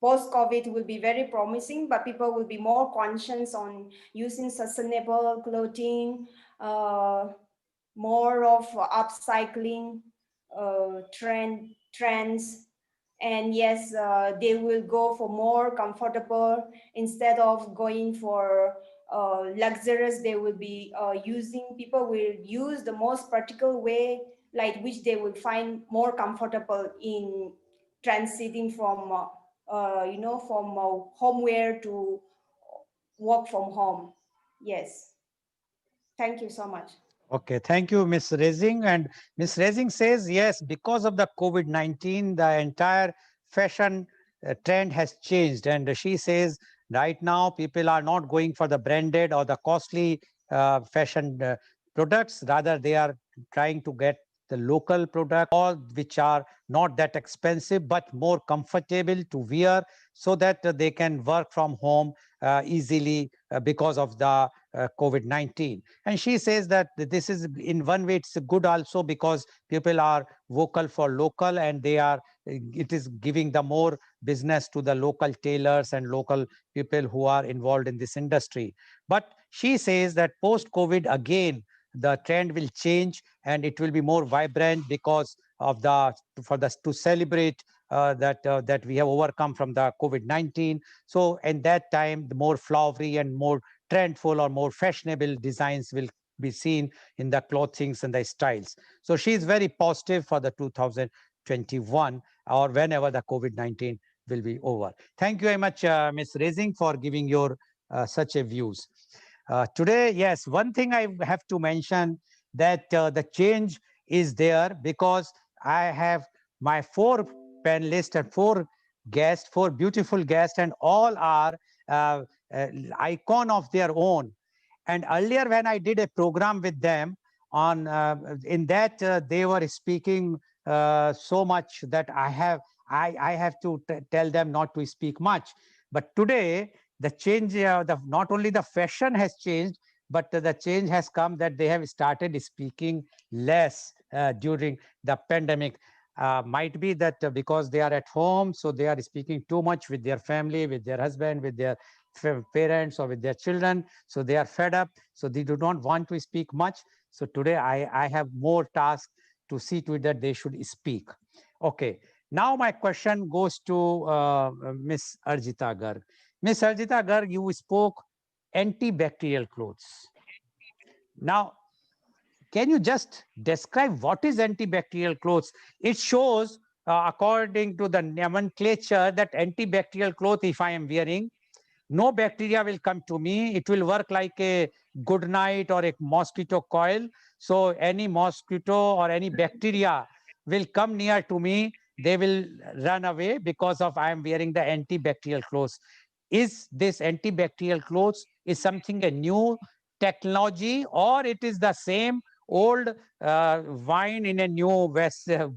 post-COVID will be very promising, but people will be more conscious on using sustainable clothing, uh, more of upcycling trends. And yes, they will go for more comfortable instead of going for luxurious. They will be people will use the most practical way, like which they will find more comfortable in transiting from from homeware to work from home. Yes, thank you so much. Okay, thank you, Ms. Rezing. And Ms. Rezing says, yes, because of the COVID-19, the entire fashion trend has changed. And she says Right now, people are not going for the branded or the costly fashion products. Rather, they are trying to get the local product, all which are not that expensive but more comfortable to wear, so that they can work from home easily because of the COVID-19. And she says that this is, in one way, it's good also because people are vocal for local, and they are, it is giving the more business to the local tailors and local people who are involved in this industry. But she says that post-COVID, again, the trend will change and it will be more vibrant because of the, for the, to celebrate that we have overcome from the COVID-19. So in that time, the more flowery and more trendful or more fashionable designs will be seen in the clothings and the styles. So she is very positive for the 2021 or whenever the COVID-19 will be over. Thank you very much, Ms. Raising, for giving your such a views. Today, yes, one thing I have to mention, that the change is there because I have my 4 panelists and 4 guests, 4 beautiful guests, and all are uh, icon of their own. And earlier, when I did a program with them on, in that they were speaking so much that I have to tell them not to speak much. But today, the change, not only the fashion has changed, but the change has come that they have started speaking less during the pandemic. Might be that because they are at home, so they are speaking too much with their family, with their husband, with their parents, or with their children. So they are fed up. So they do not want to speak much. So today I have more tasks to see to it that they should speak. Okay. Now my question goes to Miss Arjita Garg. Miss Arjita Garg, you spoke antibacterial clothes. Now, can you just describe what is antibacterial clothes? It shows, according to the nomenclature, that antibacterial cloth, if I am wearing, no bacteria will come to me. It will work like a good night or a mosquito coil. So any mosquito or any bacteria will come near to me. They will run away because of I am wearing the antibacterial clothes. Is this antibacterial clothes is something a new technology, or it is the same old wine in a new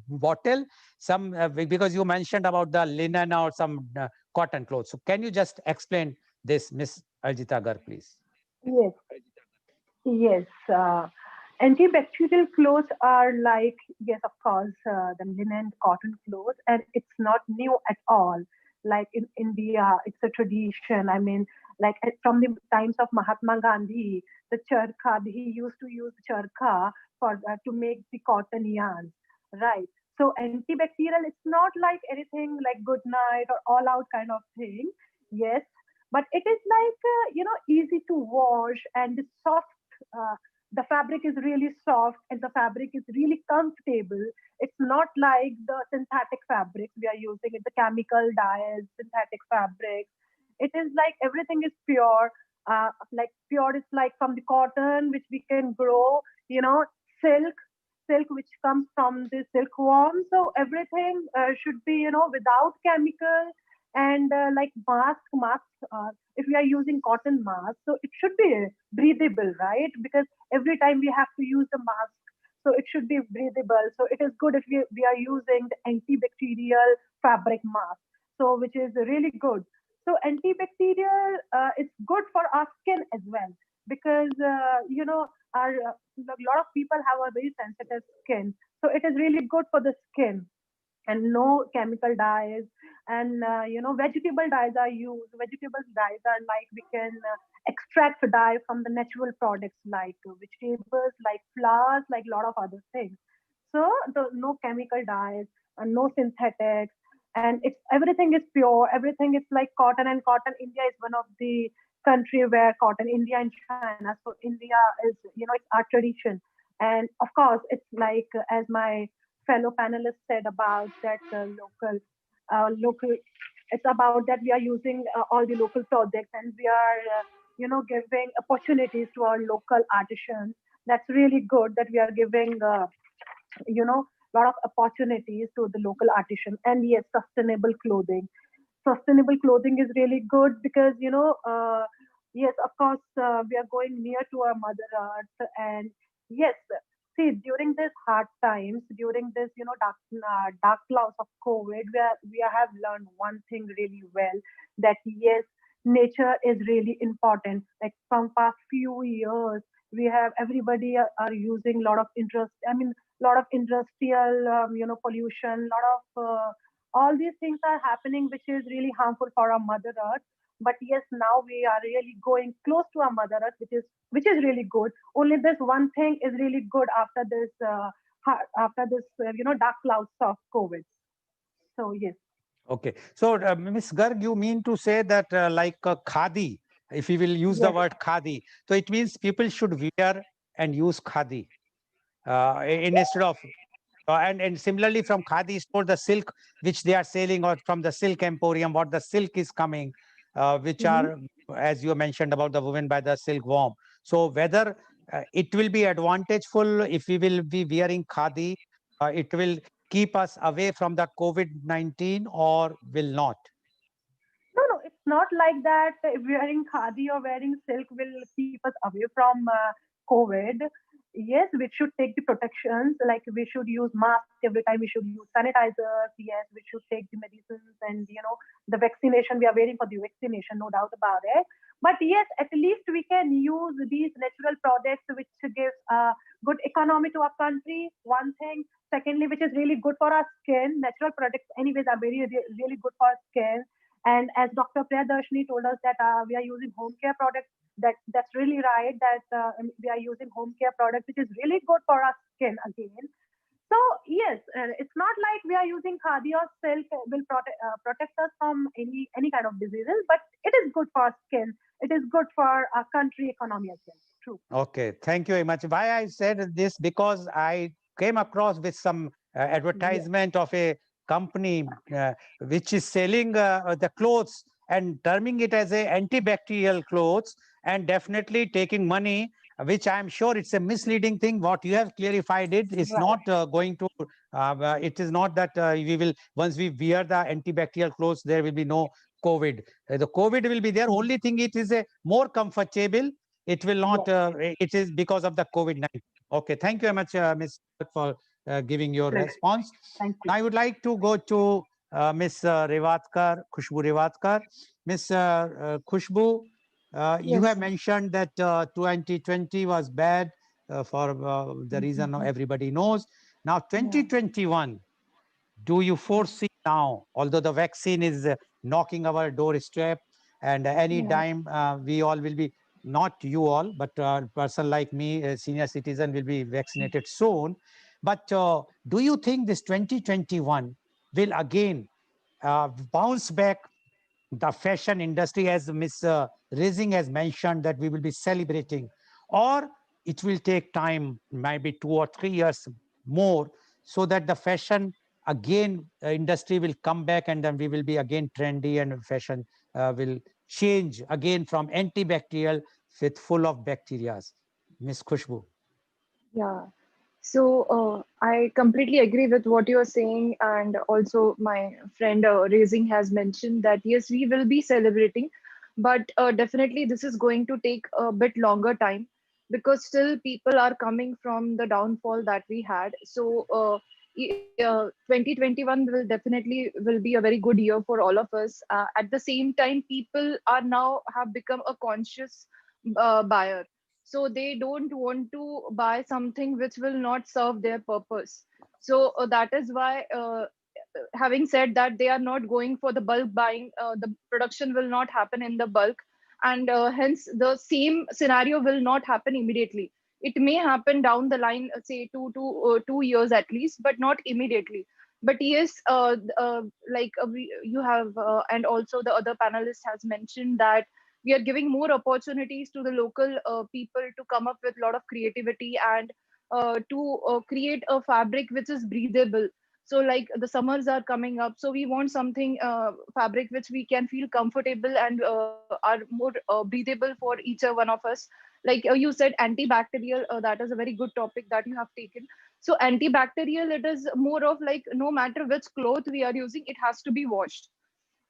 bottle? Some because you mentioned about the linen or some cotton clothes. So can you just explain this, Miss Arjita Gar, please? Yes, yes. Antibacterial clothes are like, yes, of course, the linen cotton clothes, and it's not new at all. Like in India, it's a tradition. I mean, like from the times of Mahatma Gandhi, the charkha, he used to use charkha for to make the cotton yarns, right? So antibacterial, it's not like anything like good night or all out kind of thing. Yes, but it is like easy to wash and soft. The fabric is really soft and the fabric is really comfortable. It's not like the synthetic fabrics we are using, it the chemical dyes, synthetic fabrics. It is like everything is pure. Like pure is like from the cotton which we can grow, silk, silk which comes from the silkworm. So everything should be, without chemical. And like masks, if we are using cotton mask, so it should be breathable, right? Because every time we have to use the mask, so it should be breathable. So it is good if we are using the antibacterial fabric mask, so which is really good. So antibacterial is good for our skin as well, because our a lot of people have a very sensitive skin, so it is really good for the skin. And no chemical dyes, and vegetable dyes are used. Vegetable dyes are like we can extract dye from the natural products like vegetables, like flowers, like a lot of other things. So the no chemical dyes and no synthetics, and it's everything is pure, everything is like cotton. And cotton, India is one of the country where cotton, India and China, so India is, it's our tradition. And of course it's like, as my fellow panelists said about that local, it's about that we are using all the local projects, and we are giving opportunities to our local artisans. That's really good that we are giving a lot of opportunities to the local artisan. And yes, sustainable clothing. sustainable clothing is really good because yes, of course, we are going near to our mother earth. And yes, see, during this hard times, during this dark clouds of COVID, we have learned one thing really well, that yes, nature is really important. Like from past few years, we have everybody are using lot of interest. I mean, lot of industrial pollution, lot of all these things are happening which is really harmful for our mother earth. But yes, now we are really going close to our mother earth, which is really good. Only this one thing is really good after this dark clouds of COVID. So yes. Okay. So, Ms. Garg, you mean to say that like khadi, if we will use the Yes. word khadi, so it means people should wear and use khadi instead of and similarly from khadi store, the silk which they are selling, or from the silk emporium, what the silk is coming, which Hmm. are, as you mentioned about the woven by the silkworm. So whether it will be advantageful if we will be wearing khadi, it will keep us away from the COVID-19 or will not? No, no, it's not like that. Wearing khadi or wearing silk will keep us away from COVID. Yes, we should take the protections. Like we should use mask every time. We should use sanitizers. Yes, we should take the medicines and the vaccination. We are waiting for the vaccination, no doubt about it. But yes, at least we can use these natural products, which gives good economy to our country. One thing. Secondly, which is really good for our skin. Natural products, anyways, are really good for our skin. And as Dr. Priyadarshini told us that we are using home care products, that's really right. That we are using home care products, which is really good for our skin again. So yes, it's not like we are using khadi or silk will protect us from any kind of diseases, but it is good for our skin. It is good for our country economy as well. True. Okay, thank you very much. Why I said this, because I came across with some Yes. advertisement of a company which is selling the clothes and terming it as a antibacterial clothes, and definitely taking money, which I am sure it's a misleading thing. What you have clarified, it is Right. not going to. It is not that we will, once we wear the antibacterial clothes, there will be no COVID. The COVID will be there. Only thing, it is a more comfortable. It will not, Yes. it is because of the COVID-19. Okay, thank you very much, Ms. for giving your Pleasure. response. Thank you. Now I would like to go to Ms. Revatkar, Khushbu Revatkar. Ms. Khushbu, you have Yes. mentioned that 2020 was bad for the reason Mhm. everybody knows. Now Yeah. 2021, do you Yeah. foresee now, although the vaccine is knocking our doorstep, and any Yeah. time we all will be, not you all, but a person like me, a senior citizen, will be vaccinated soon. But do you think this 2021 will again bounce back the fashion industry, as Ms. Rising has mentioned, that we will be celebrating, or it will take time, maybe 2 or 3 years more, so that the fashion again industry will come back, and then we will be again trendy, and fashion will change again from antibacterial with full of bacteria. Miss Khushbu. Yeah. So I completely agree with what you're saying, and also my friend Raising has mentioned that yes, we will be celebrating, but definitely this is going to take a bit longer time because still people are coming from the downfall that we had. So 2021 will definitely will be a very good year for all of us. At the same time, people are now have become a conscious buyer, so they don't want to buy something which will not serve their purpose. So that is why having said that, they are not going for the bulk buying. The production will not happen in the bulk, and hence the same scenario will not happen immediately. It may happen down the line, say 2 years at least, but not immediately. But yes, you have and also the other panelist has mentioned that we are giving more opportunities to the local people to come up with a lot of creativity and to create a fabric which is breathable. So like the summers are coming up, so we want something fabric which we can feel comfortable and are more breathable for each one of us. Like you said, antibacterial, that is a very good topic that you have taken. So antibacterial, it is more of like no matter which cloth we are using, it has to be washed.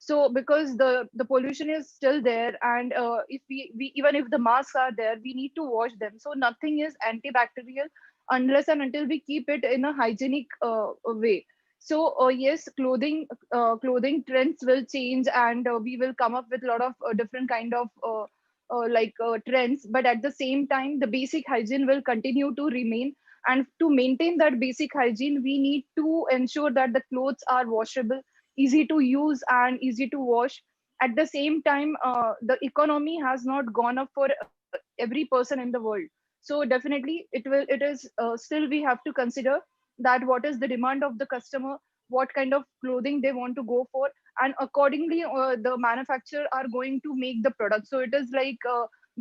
So because the pollution is still there, and if we even if the masks are there, we need to wash them. So nothing is antibacterial unless and until we keep it in a hygienic way. So yes, clothing trends will change, and we will come up with a lot of different kind of trends. But at the same time, the basic hygiene will continue to remain. And to maintain that basic hygiene, we need to ensure that the clothes are washable, easy to use, and easy to wash. At the same time, the economy has not gone up for every person in the world. So definitely it is still we have to consider that what is the demand of the customer, what kind of clothing they want to go for, and accordingly the manufacturer are going to make the product. So it is like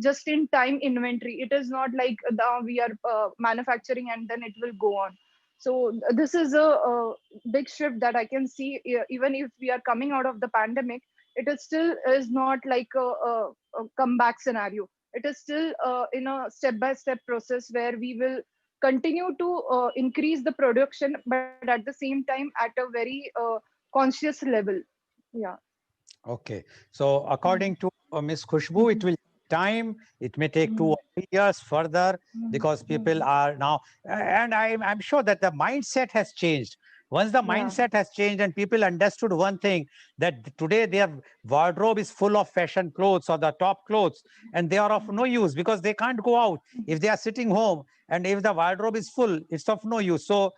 just in time inventory. It is not like we are manufacturing and then it will go on. So this is a big shift that I can see. Even if we are coming out of the pandemic, it is still is not like a comeback scenario. It is still in a step by step process where we will continue to increase the production, but at the same time at a very conscious level. Yeah. Okay. So according to Ms. Khushbu, it Mhm. will take time. It may take Mhm. 2 or 3 years further Mhm. because people Mhm. are now, and I'm sure that the mindset has changed. Once the Yeah. mindset has changed and people understood one thing, that today their wardrobe is full of fashion clothes or the top clothes, and they are of no use because they can't go out. If they are sitting home and if the wardrobe is full, it's of no use. So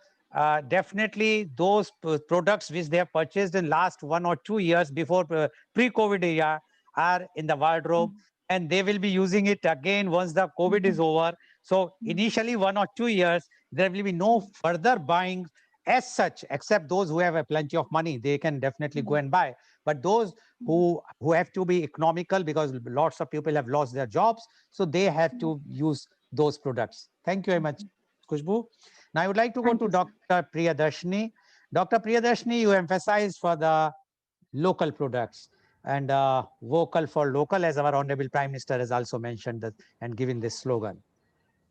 definitely those products which they have purchased in last 1 or 2 years before pre-COVID era are in the wardrobe, and they will be using it again once the COVID is over. So initially 1 or 2 years, there will be no further buying as such, except those who have a plenty of money, they can definitely go and buy. But those who have to be economical, because lots of people have lost their jobs, so they have to use those products. Thank you very much, Kushbu. Now I would like to go Thank to you, sir. Dr. Priyadarshini. Dr. Priyadarshini, you emphasize for the local products and vocal for local, as our Honorable Prime Minister has also mentioned that and given this slogan.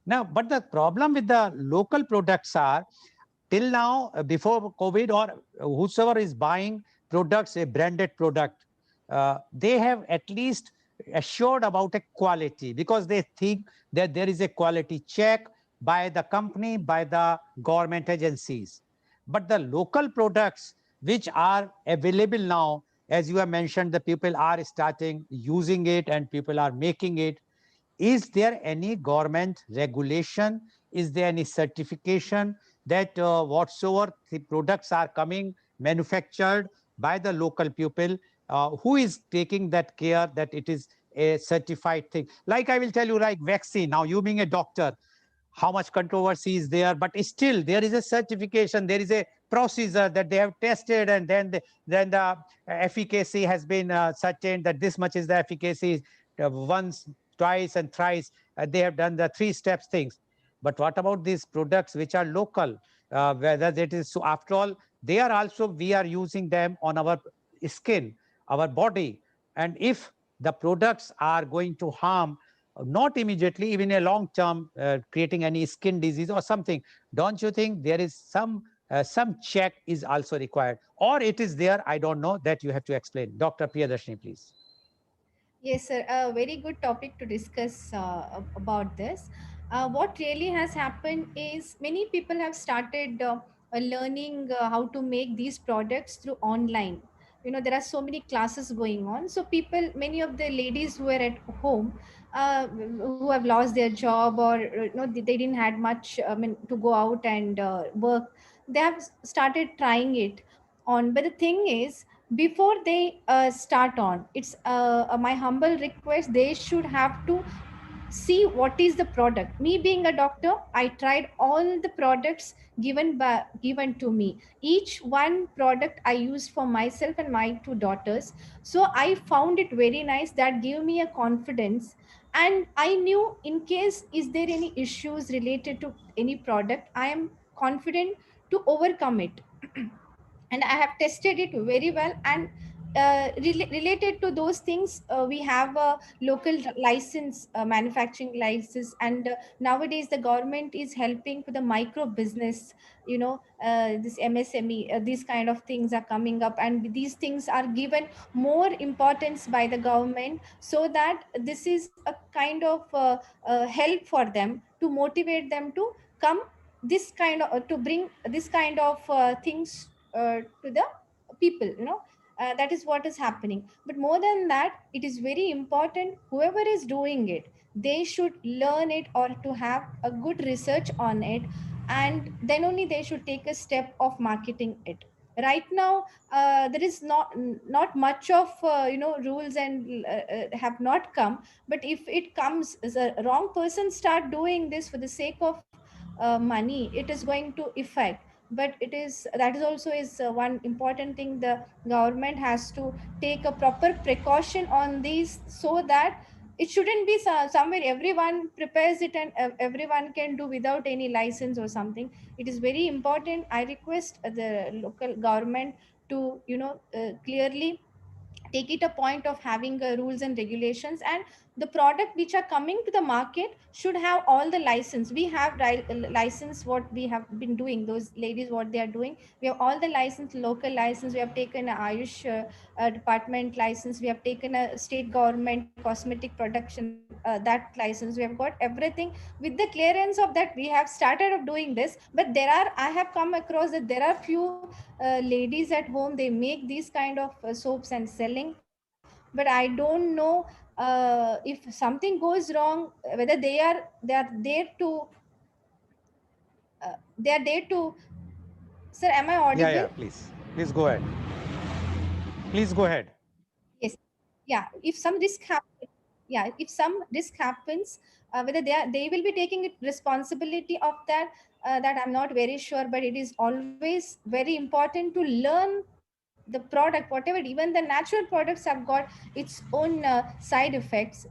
Now, but the problem with the local products are, till now, before COVID, or whosoever is buying products, a branded product, they have at least assured about a quality because they think that there is a quality check by the company, by the government agencies. But the local products which are available now, as you have mentioned, the people are starting using it and people are making it. Is there any government regulation? Is there any certification that whatsoever the products are coming manufactured by the local people, who is taking that care that it is a certified thing? Like I will tell you, like vaccine. Now, you being a doctor, how much controversy is there, but still there is a certification, there is a procedure that they have tested, and then the efficacy has been certain that this much is the efficacy. Once, twice, and thrice, they have done the three steps things. But what about these products which are local? Whether it is, so after all, they are also, we are using them on our skin, our body. And if the products are going to harm, not immediately, even a long term, creating any skin disease or something, don't you think there is some check is also required, or it is there? I don't know, that you have to explain. Dr. Priyadarshini, please. Yes, sir. A very good topic to discuss about this. What really has happened is many people have started learning how to make these products through online. You know, there are so many classes going on. So people, many of the ladies who are at home, who have lost their job, or they didn't had much, I mean, to go out and work, they have started trying it on. But the thing is, before they start on, it's my humble request, they should have to see what is the product. Me being a doctor, I tried all the products given to me. Each one product I used for myself and my two daughters. So I found it very nice, that gave me a confidence. And I knew, in case is there any issues related to any product, I am confident to overcome it. And I have tested it very well, and related to those things, we have a local license, manufacturing license, and nowadays the government is helping to the micro business. This MSME, these kind of things are coming up, and these things are given more importance by the government, so that this is a kind of help for them to motivate them to come, this kind of to bring this kind of things to the people. That is what is happening. But more than that, it is very important, whoever is doing it, they should learn it or to have a good research on it, and then only they should take a step of marketing it. Right now, there is not much of rules and have not come. But if it comes as a wrong person start doing this for the sake of money, it is going to affect. But it is that is also is one important thing, the government has to take a proper precaution on these, so that it shouldn't be somewhere everyone prepares it and everyone can do without any license or something. It is very important. I request the local government to clearly take it a point of having rules and regulations, and the product which are coming to the market should have all the license. We have license, what we have been doing, those ladies what they are doing, we have all the license, local license, we have taken a Ayush department license, we have taken a state government cosmetic production that license, we have got everything. With the clearance of that, we have started of doing this. But I have come across that there are few ladies at home, they make these kind of soaps and selling. But I don't know if something goes wrong, whether they are there to they are there to. Sir, am I Yeah, audible? yeah, please. Please go ahead. Please go ahead. Yes. Yeah, if some risk happens, yeah, if some risk happens, whether they will be taking it responsibility of that, that I'm not very sure. But it is always very important to learn the product, whatever, even the natural products have got its own side effects,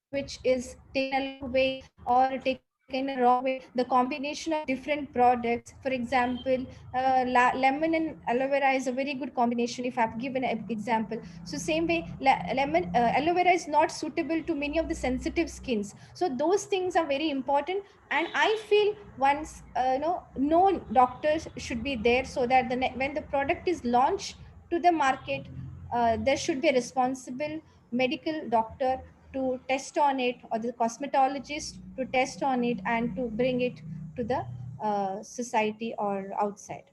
which is taken a long way or taken in a wrong way. The combination of different products, for example, lemon and aloe vera is a very good combination, if I've given an example. So same way, aloe vera is not suitable to many of the sensitive skins. So those things are very important. And I feel once known doctors should be there, so that when the product is launched to the market, there should be a responsible medical doctor to test on it, or the cosmetologist to test on it and to bring it to the society or outside.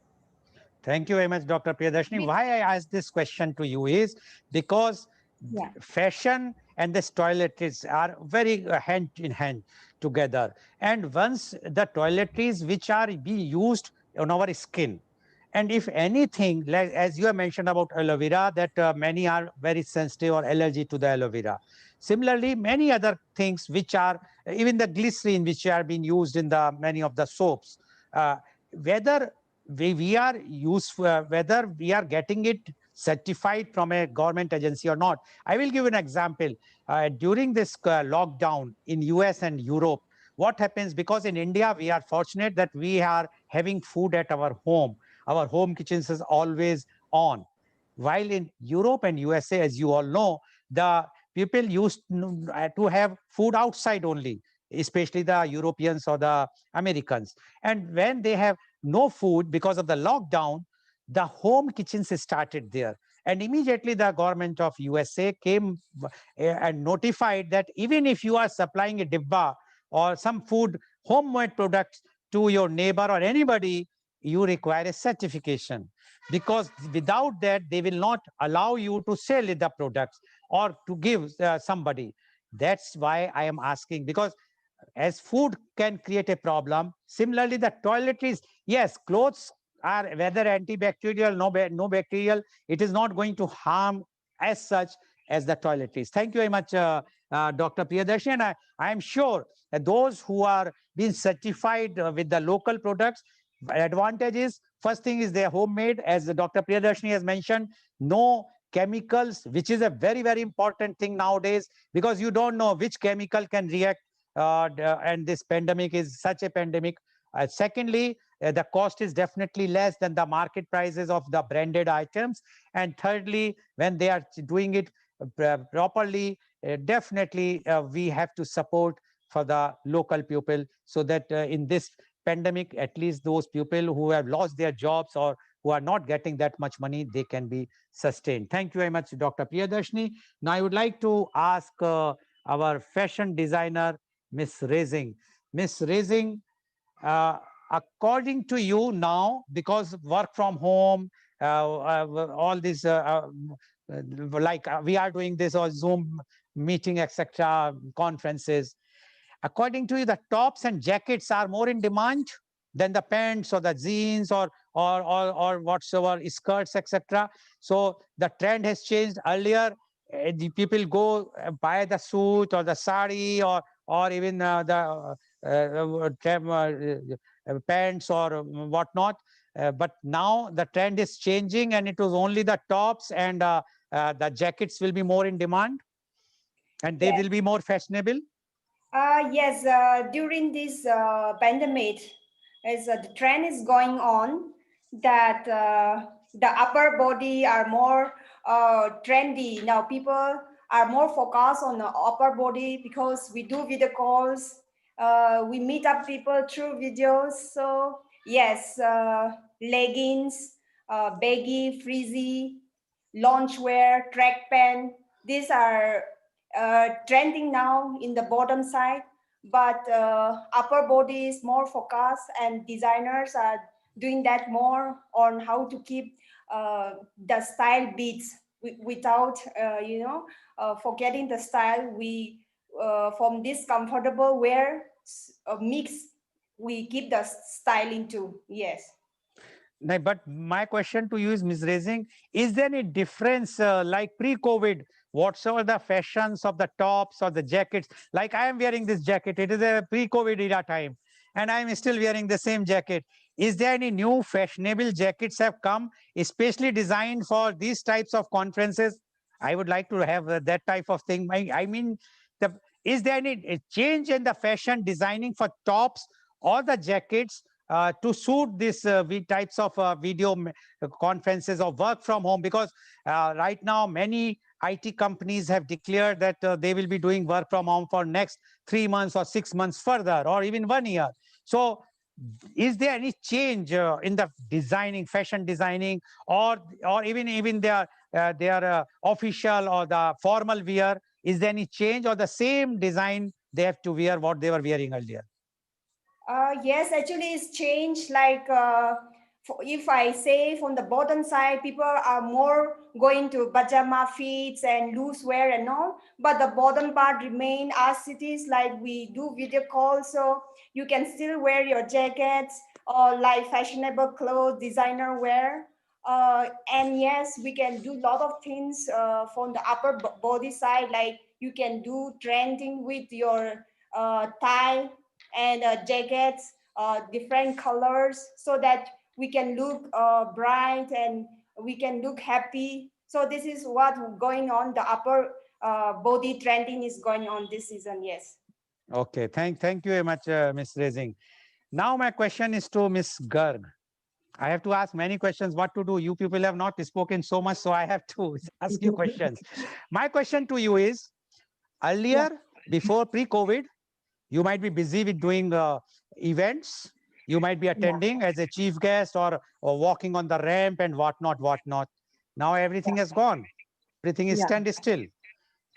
Thank you very much, Dr. Priyadarshini. With, Why I asked this question to you is because yeah. fashion and this toiletries are very hand in hand together. And once the toiletries which are being used on our skin, and if anything, like as you have mentioned about aloe vera, that many are very sensitive or allergy to the aloe vera. Similarly, many other things which are even the glycerin which are being used in the many of the soaps, whether we are useful, whether we are getting it certified from a government agency or not. I will give an example. During this lockdown in US and Europe, what happens, because in India we are fortunate that we are having food at our home kitchens is always on, while in Europe and USA, as you all know, the people used to have food outside only, especially the Europeans or the Americans. And when they have no food because of the lockdown, the home kitchens started there. And immediately the government of USA came and notified that even if you are supplying a dibba or some food, homemade products to your neighbor or anybody, you require a certification, because without that, they will not allow you to sell the products or to give somebody. That's why I am asking, because as food can create a problem, similarly the toiletries, yes, clothes are whether antibacterial, no bacterial, it is not going to harm as such as the toiletries. Thank you very much, Dr. Priyadarshini. And I am sure that those who are being certified with the local products, advantage is, first thing is they are homemade, as Dr. Priyadarshini has mentioned, no chemicals, which is a very, very important thing nowadays, because you don't know which chemical can react, and this pandemic is such a pandemic. Secondly, the cost is definitely less than the market prices of the branded items. And thirdly, when they are doing it properly, definitely we have to support for the local people, so that in this pandemic, at least those people who have lost their jobs or who are not getting that much money, they can be sustained. Thank you very much, Dr. Priyadarshini. Now I would like to ask our fashion designer, Miss Raising. Miss Raising, uh, according to you now, because work from home, all these, like we are doing this or Zoom meeting, etc., conferences, according to you, the tops and jackets are more in demand than the pants or the jeans or whatsoever skirts, etc. So the trend has changed. Earlier, the people go buy the suit or the sari or even the pants or whatnot. But now the trend is changing, and it was only the tops and the jackets will be more in demand, and they Yes. will be more fashionable. Yes, during this pandemic, as the trend is going on, that the upper body are more trendy. Now people are more focused on the upper body because we do video calls, we meet up people through videos. So yes, leggings, baggy, frizzy, loungewear, track pant, these are trending now in the bottom side, but upper body is more focused, and designers are doing that more on how to keep the style beats without forgetting the style. We from this comfortable wear mix, we keep the styling too. Yes. No, but my question to you is, Ms. Raising, is there any difference like pre-COVID, whatsoever the fashions of the tops or the jackets? Like I am wearing this jacket, it is a pre-COVID era time, and I am still wearing the same jacket. Is there any new fashionable jackets have come, especially designed for these types of conferences? I would like to have that type of thing. I mean, is there any change in the fashion designing for tops or the jackets to suit this types of video conferences or work from home? Because right now many IT companies have declared that they will be doing work from home for next 3 months or 6 months further, or even 1 year. So is there any change in the designing, fashion designing, or even their official or the formal wear? Is there any change, or the same design they have to wear what they were wearing earlier? Yes, actually, it's changed. Like, if I say from the bottom side, people are more going to pajama fits and loose wear and all. But the bottom part remain as it is. Like we do video calls, so you can still wear your jackets or like fashionable clothes, designer wear. And yes, we can do a lot of things from the upper body side. Like you can do trending with your tie and jackets, different colors, so that we can look bright and we can look happy. So this is what going on. The upper body trending is going on this season. Yes. Okay, thank you very much, Ms. Raising. Now my question is to Ms. Garg. I have to ask many questions. What to do? You people have not spoken so much, so I have to ask you questions. My question to you is: Yeah. earlier, before pre-COVID, you might be busy with doing events. You might be Yeah. attending as a chief guest or walking on the ramp and whatnot, whatnot. Now everything has gone. Everything is Yeah. stand still.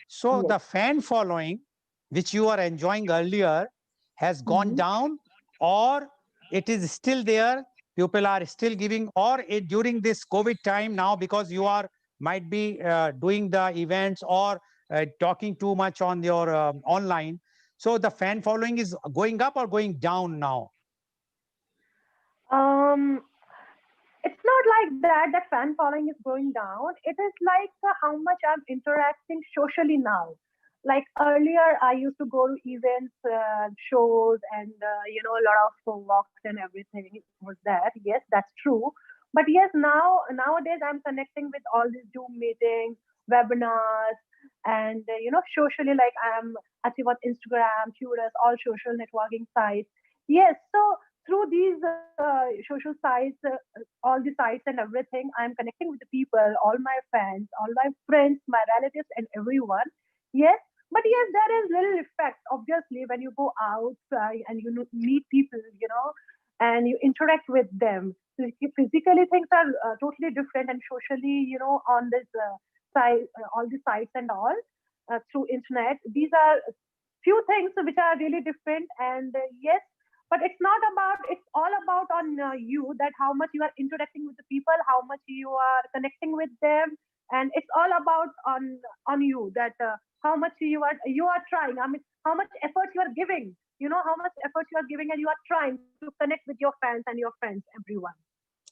So Yes. the fan following, which you are enjoying earlier, has gone Mhm. down, or it is still there. People are still giving, or during this COVID time now, because you are might be doing the events or talking too much on your online. So the fan following is going up or going down now? Um, it's not like that. That fan following is going down. It is like how much I'm interacting socially now. Like earlier, I used to go to events, shows, and a lot of walks and everything was there. Yes, that's true. But yes, nowadays I'm connecting with all these Zoom meetings, webinars, and socially, like I'm active on Instagram, Twitter, all social networking sites. Yes, so through these social sites, all the sites and everything, I'm connecting with the people, all my fans, all my friends, my relatives, and everyone. Yes, but yes, there is little effect, obviously, when you go out and you meet people, and you interact with them. Physically, things are totally different, and socially, on this site, all the sites and all through internet, these are few things which are really different. And yes, but it's not about, it's all about on you, that how much you are interacting with the people, how much you are connecting with them. And it's all about on you, that how much you are trying, I mean, how much effort you are giving, how much effort you are giving, and you are trying to connect with your fans and your friends, everyone.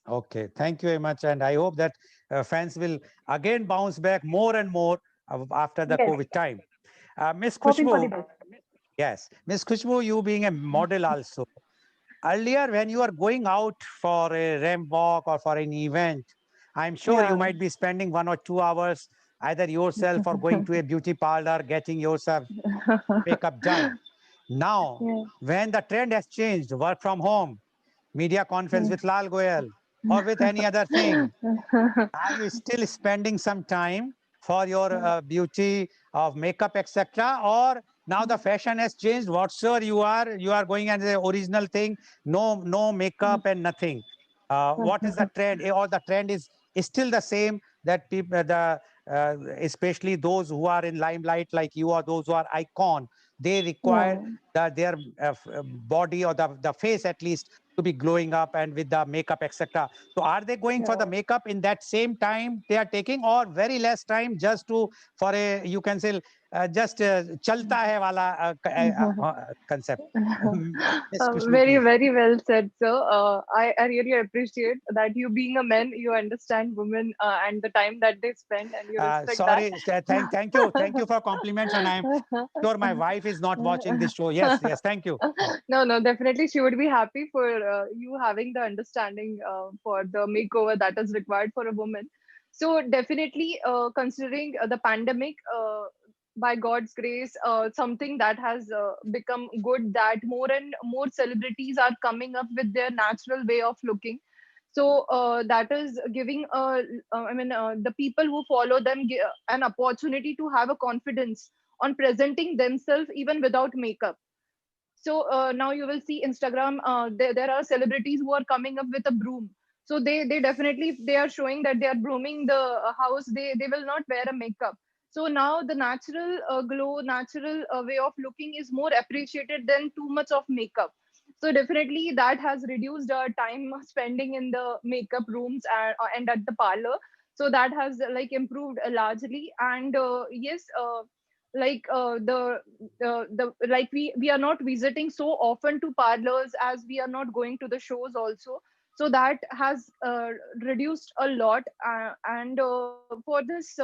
Okay, thank you very much. And I hope that fans will again bounce back more and more after the Yes, COVID time. Miss hoping for the Khushbu, best. yes, Miss Khushbu, you being a model also. Earlier, when you are going out for a ramp walk or for an event, I'm sure you Yeah. might be spending 1 or 2 hours either yourself or going to a beauty parlor, getting yourself makeup done. Now, Yeah. when the trend has changed, work from home, media conference Hmm. with Lal Goel, or with any other thing, are you still spending some time for your beauty of makeup, etc.? Or now the fashion has changed. Whatsoever you are going as the original thing, no makeup and nothing. What is the trend? Or the trend is still the same, that people, especially those who are in limelight like you, or those who are icon, they require Yeah. their body, or the face at least, to be glowing up and with the makeup, etc. So are they going for the Yeah. makeup in that same time they are taking, or very less time, just to, for a, you can say, just chalta hai wala concept? Miss Khushbu, Very, please. very well said, sir. I really appreciate that you being a man, you understand women and the time that they spend, and you respect that. Sorry, thank you for compliments, and I'm sure my wife is not watching this show. Yes, yes, thank you. No, no, definitely she would be happy for you having the understanding for the makeover that is required for a woman. So definitely, considering the pandemic, by God's grace, something that has become good, that more and more celebrities are coming up with their natural way of looking. So that is giving the people who follow them an opportunity to have a confidence on presenting themselves even without makeup. So now you will see Instagram. There are celebrities who are coming up with a broom. So they definitely, if they are showing that they are brooming the house, they will not wear a makeup. So now the natural glow, natural way of looking is more appreciated than too much of makeup. So definitely that has reduced our time spending in the makeup rooms and at the parlor. So that has like improved largely. And yes, the like we are not visiting so often to parlors, as we are not going to the shows also. So that has reduced a lot. And for this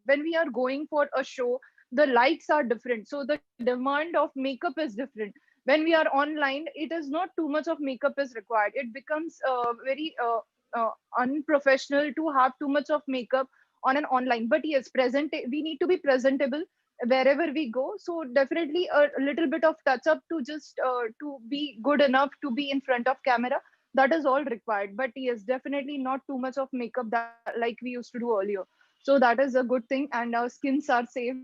when we are going for a show, the lights are different, so the demand of makeup is different. When we are online, it is not too much of makeup is required. It becomes very unprofessional to have too much of makeup on an online. But yes, present, we need to be presentable wherever we go. So definitely a little bit of touch up to just to be good enough to be in front of camera, that is all required. But yes, definitely not too much of makeup that like we used to do earlier. So that is a good thing, and our skins are saved.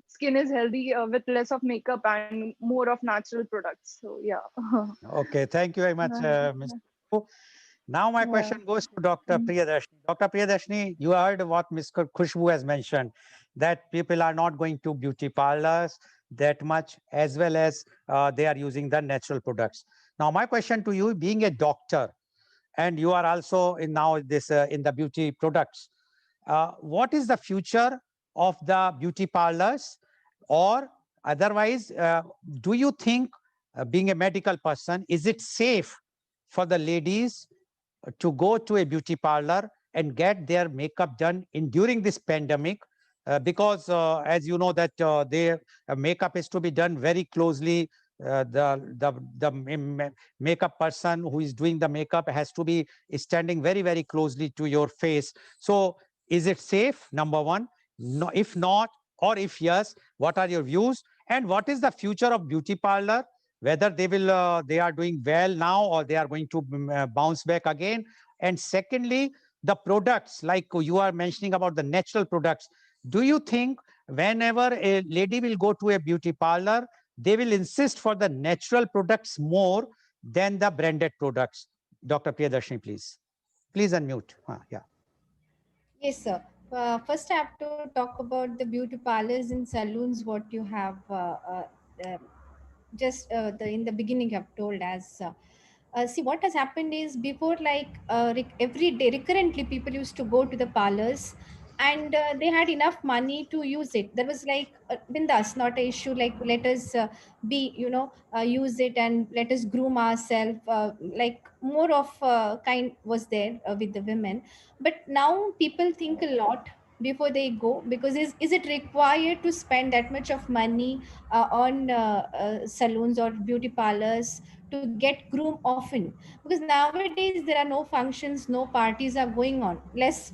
Skin is healthy with less of makeup and more of natural products. So yeah. Okay, thank you very much, Ms. Khushbu. Now my Yeah. question goes to Dr. Priyadarshini. Dr. Priyadarshini, you heard what Ms. Khushbu has mentioned, that people are not going to beauty parlors that much, as well as they are using the natural products. Now my question to you, being a doctor, and you are also in now this in the beauty products, what is the future of the beauty parlors? Or otherwise, do you think, being a medical person, is it safe for the ladies to go to a beauty parlor and get their makeup done in during this pandemic? Because as you know that their makeup is to be done very closely. The makeup person who is doing the makeup has to be standing very closely to your face. So is it safe? Number one. No, if not, or if yes, what are your views? And what is the future of beauty parlor? whether they are doing well now or they are going to bounce back again. And secondly, the products, like you are mentioning about the natural products, do you think whenever a lady will go to a beauty parlor, they will insist for the natural products more than the branded products? Dr. Priyadarshini, please unmute. Yeah. Yes, sir. First, I have to talk about the beauty parlors and salons. What you have uh, just in the beginning, you have told as. See, what has happened is before, like every day, recurrently, people used to go to the parlors, and they had enough money to use it. There was like bindas, not a issue. Like let us be, use it and let us groom ourselves. Like more of kind was there with the women, but now people think a lot before they go, because is it required to spend that much of money on salons or beauty parlors to get groom often? Because nowadays there are no functions, no parties are going on, less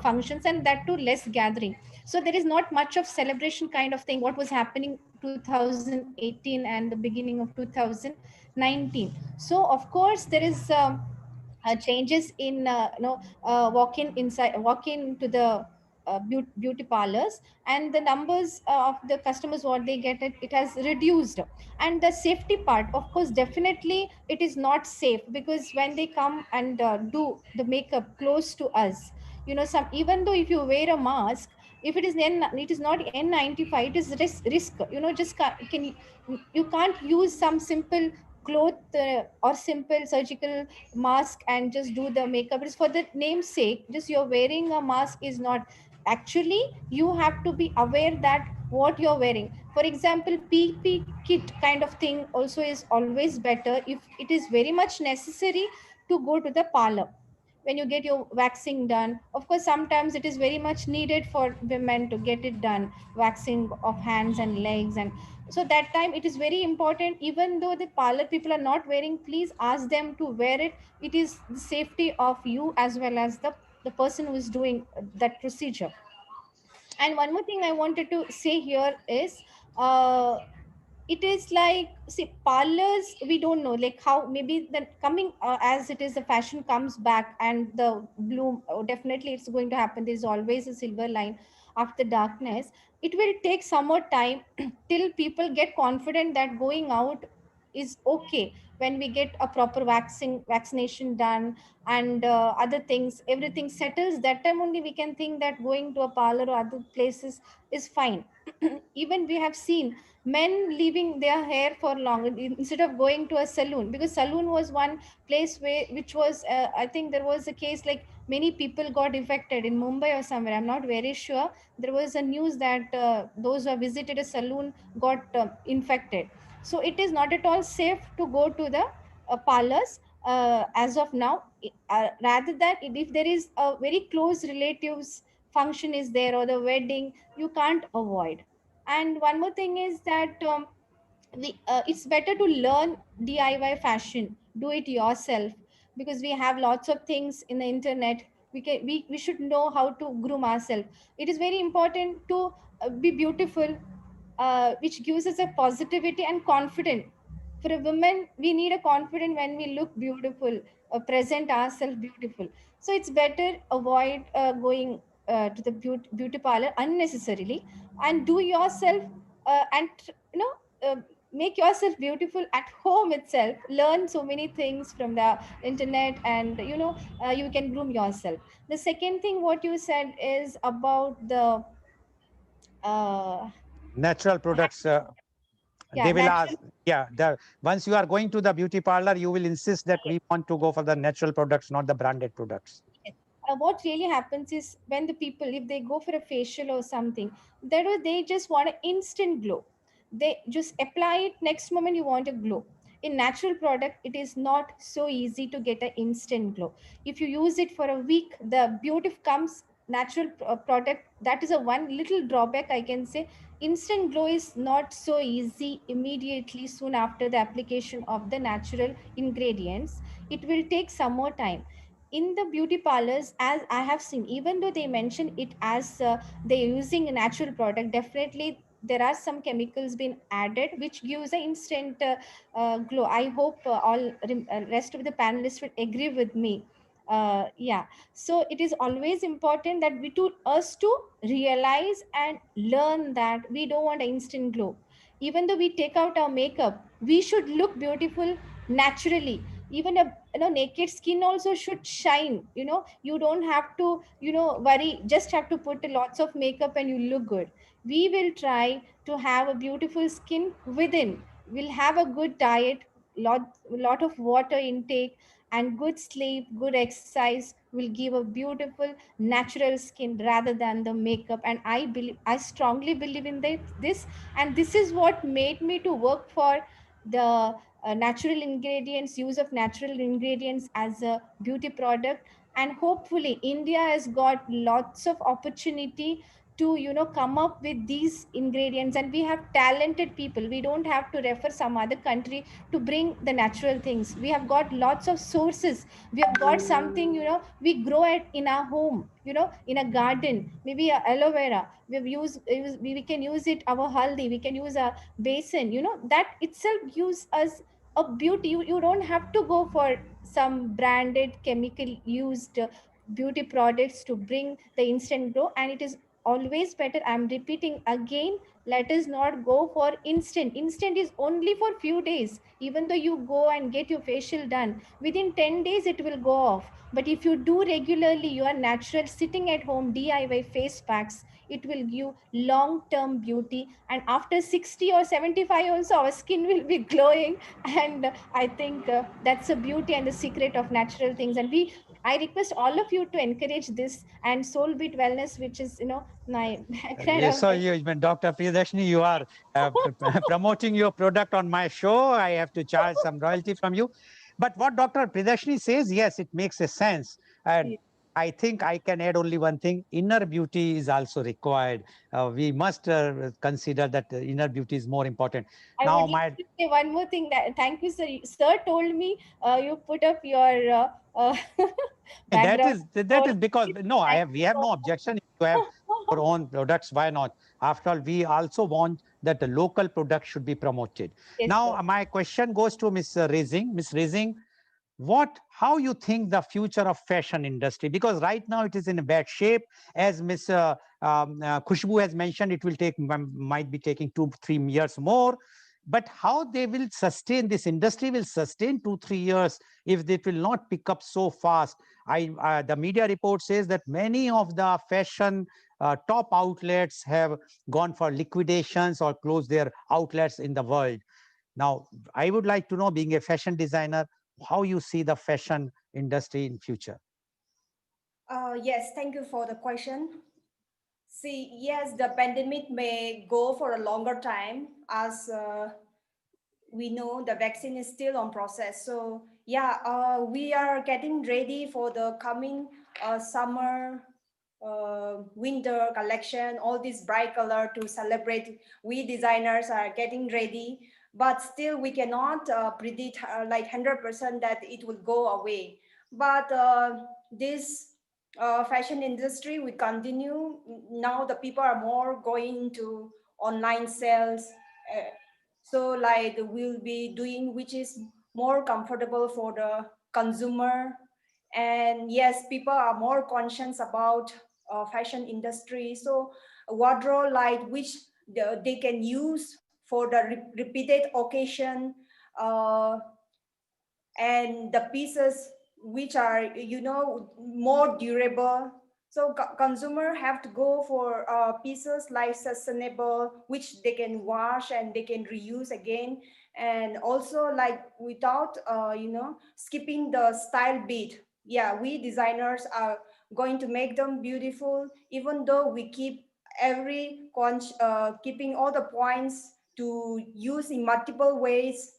functions, and that too less gathering. So there is not much of celebration kind of thing what was happening 2018 and the beginning of 2019. So of course there is changes in walk-in inside walk-in to the beauty parlors, and the numbers of the customers what they get, it has reduced. And the safety part, of course, definitely it is not safe, because when they come and do the makeup close to us, some, even though if you wear a mask, if it is it is not N95, it is risk, just you can't use some simple cloth or simple surgical mask and just do the makeup. It's for the name's sake, just you're wearing a mask is not actually, you have to be aware that what you're wearing. For example, pp kit kind of thing also is always better if it is very much necessary to go to the parlor when you get your waxing done. Of course, sometimes it is very much needed for women to get it done, waxing of hands and legs. And so that time it is very important, even though the parlor people are not wearing, please ask them to wear it. It is the safety of you as well as the person who is doing that procedure. And one more thing I wanted to say here is, uh, it is like, see, parlors, we don't know like how, maybe the coming as it is, the fashion comes back and the bloom, definitely it's going to happen. There's always a silver line after darkness. It will take some more time till people get confident that going out is okay. When we get a proper vaccination done, and other things, everything settles, that time only we can think that going to a parlor or other places is fine. Even we have seen men leaving their hair for long instead of going to a saloon, because saloon was one place where, which was I think there was a case like many people got affected in Mumbai or somewhere, I'm not very sure. There was a news that those who have visited a saloon got infected. So it is not at all safe to go to the parlors as of now. Rather than, if there is a very close relatives function is there, or the wedding, you can't avoid. And one more thing is that it's better to learn DIY fashion, do it yourself, because we have lots of things in the internet. We should know how to groom ourselves. It is very important to be beautiful, which gives us a positivity and confidence. For a woman, we need a confidence when we look beautiful, present ourselves beautiful. So it's better avoid going to the beauty parlor unnecessarily, and do yourself, and uh, make yourself beautiful at home itself. Learn so many things from the internet, and you can groom yourself. The second thing what you said is about the uh, Natural products, yeah, they will natural. ask, yeah, once you are going to the beauty parlor, you will insist that we want to go for the natural products, not the branded products. Yes. What really happens is when the people, if they go for a facial or something, they just want an instant glow. They just apply it, next moment you want a glow. In natural product, it is not so easy to get an instant glow. If you use it for a week, the beauty comes. Natural product, that is a one little drawback I can say. Instant glow is not so easy immediately soon after the application of the natural ingredients. It will take some more time. In the beauty parlors, as I have seen, even though they mention it as they're using a natural product, definitely there are some chemicals being added which gives an instant glow. I hope all rest of the panelists will agree with me. Yeah, so it is always important that we to us to realize and learn that we don't want an instant glow. Even though we take out our makeup, we should look beautiful naturally. Even a naked skin also should shine. You don't have to worry, just have to put lots of makeup and you look good. We will try to have a beautiful skin within. We'll have a good diet, lot of water intake, and good sleep, good exercise will give a beautiful natural skin rather than the makeup. And I strongly believe in this, and this is what made me to work for the natural ingredients, use of natural ingredients as a beauty product. And hopefully India has got lots of opportunity to come up with these ingredients, and we have talented people. We don't have to refer some other country to bring the natural things. We have got lots of sources. We have got something, we grow it in our home, in a garden, maybe a aloe vera. We can use it, our haldi, we can use a basin, that itself gives us a beauty. You don't have to go for some branded chemical used beauty products to bring the instant glow. And it is always better, I'm repeating again, let us not go for instant is only for few days. Even though you go and get your facial done, within 10 days it will go off. But if you do regularly your natural sitting at home DIY face packs, it will give long term beauty. And after 60 or 75 also our skin will be glowing. And I think that's the beauty and the secret of natural things. And I request all of you to encourage this. And Soul Beat Wellness, which is my background Yes, of so you, Dr. Priyadarshini, you are promoting your product on my show. I have to charge some royalty from you. But what Dr. Priyadarshini says, yes, it makes a sense. And I think I can add only one thing. Inner beauty is also required. We must consider that inner beauty is more important. I Now, would like my to say one more thing. That thank you, sir. Sir told me you put up your background. that So is because no, thank we you have so no objection if you have much. your own products. Why not? After all, we also want that the local products should be promoted. Yes, Now, sir. my question goes to Miss Raising. Miss Raising, how you think the future of fashion industry? Because right now it is in a bad shape. As Miss Khushbu has mentioned, it will take might be taking 2-3 years more. But how they will sustain, this industry will sustain 2-3 years if it will not pick up so fast. The media report says that many of the fashion top outlets have gone for liquidations or closed their outlets in the world. Now, I would like to know, being a fashion designer, how you see the fashion industry in future. Yes, thank you for the question. See, yes, the pandemic may go for a longer time as we know the vaccine is still on process. So yeah, we are getting ready for the coming summer, winter collection, all this bright color to celebrate. We designers are getting ready, but still we cannot predict like 100% that it will go away. But this fashion industry will continue. Now the people are more going to online sales. So like we'll be doing which is more comfortable for the consumer. And yes, people are more conscious about fashion industry. So a wardrobe like which they can use for the repeated occasion, uh, and the pieces which are more durable. So consumer have to go for pieces like sustainable, which they can wash and they can reuse again. And also like without skipping the style beat. Yeah, we designers are going to make them beautiful, even though we keep keeping all the points to use in multiple ways,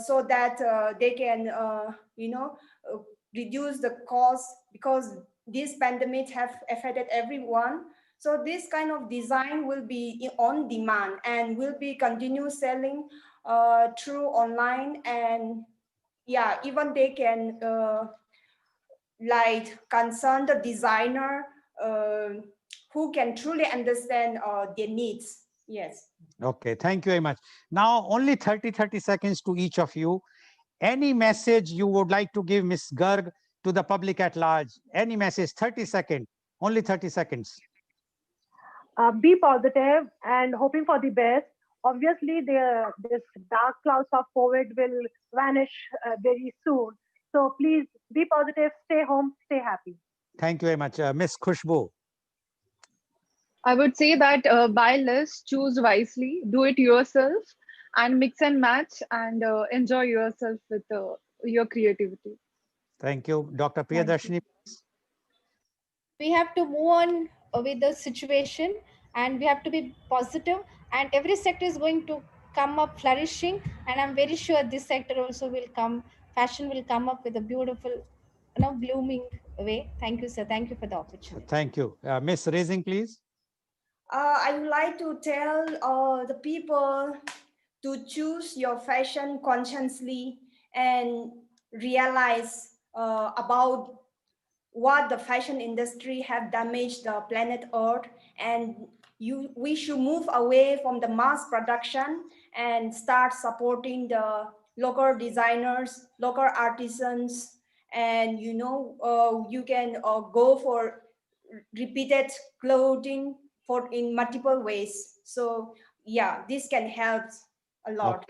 so that they can reduce the cost, because this pandemic have affected everyone. So this kind of design will be on demand and will be continue selling through online. And yeah, even they can like concern the designer, who can truly understand their needs. Yes. Okay, thank you very much. Now, only 30 seconds to each of you. Any message you would like to give, Ms. Garg, to the public at large? Any message, 30 seconds, only 30 seconds. Be positive and hoping for the best. Obviously, this dark clouds of COVID will vanish very soon. So please be positive, stay home, stay happy. Thank you very much. Ms. Khushbu. I would say that buy less, choose wisely, do it yourself, and mix and match, and enjoy yourself with your creativity. Thank you. Dr. Thank you. Priyadarshini. We have to move on with the situation, and we have to be positive, and every sector is going to come up flourishing, and I'm very sure this sector also will come, fashion will come up with a beautiful, blooming way. Thank you, sir. Thank you for the opportunity. Thank you. Ms. Raising, please. I would like to tell the people to choose your fashion consciously and realize about what the fashion industry have damaged the planet Earth, and we should move away from the mass production and start supporting the local designers, local artisans, and you can go for repeated clothing for in multiple ways. So yeah, this can help a lot.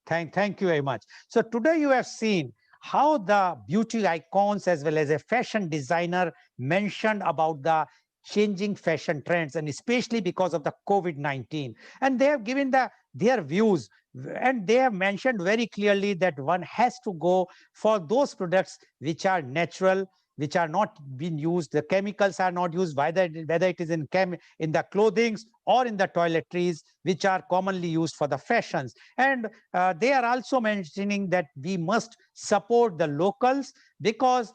Okay. Thank you very much. So today you have seen how the beauty icons as well as a fashion designer mentioned about the changing fashion trends, and especially because of the COVID-19. And they have given their views, and they have mentioned very clearly that one has to go for those products which are natural, which are not being used, the chemicals are not used, whether it is in the clothings or in the toiletries, which are commonly used for the fashions. And they are also mentioning that we must support the locals, because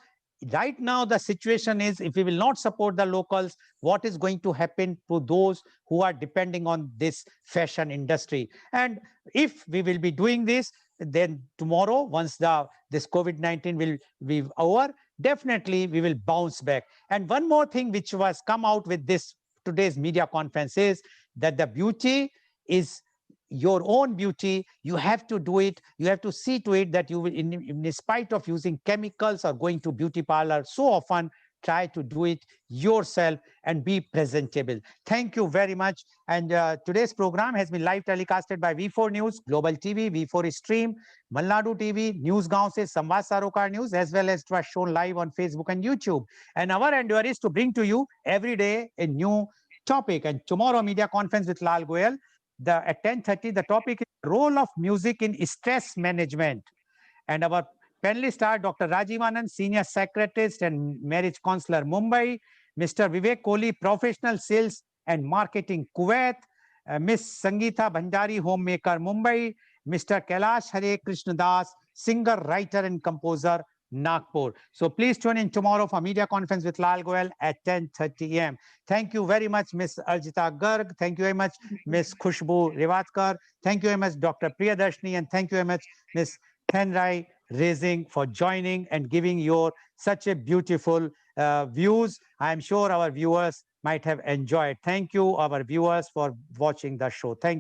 right now the situation is, if we will not support the locals, what is going to happen to those who are depending on this fashion industry? And if we will be doing this, then tomorrow, once this COVID-19 will be over, definitely we will bounce back. And one more thing which was come out with this today's media conference is that the beauty is your own beauty. You have to do it. You have to see to it that you will, in spite of using chemicals or going to beauty parlor so often, try to do it yourself and be presentable. Thank you very much. And today's program has been live telecasted by V4 News, Global TV, V4 Stream, Malnadu TV, News Gaon se Samvad Sarokar News, as well as it was shown live on Facebook and YouTube. And our endeavor is to bring to you every day a new topic. And tomorrow, media conference with Lal Goel, at 10:30, the topic is role of music in stress management. And our panelists are Dr. Rajiv Anand, Senior Psychiatrist and Marriage Counselor, Mumbai; Mr. Vivek Kohli, Professional Sales and Marketing, Kuwait; Ms. Sangeeta Bhandari, Homemaker, Mumbai; Mr. Kailash Hare Krishnadas, Singer, Writer and Composer, Nagpur. So please tune in tomorrow for media conference with Lal Goel at 10:30 a.m. Thank you very much, Ms. Arjita Garg. Thank you very much, Ms. Khushbu Revatkar. Thank you very much, Dr. Priyadarshini. And thank you very much, Ms. Thenrai Raising, for joining and giving your such a beautiful views. I am sure our viewers might have enjoyed. Thank you, our viewers, for watching the show. Thank you.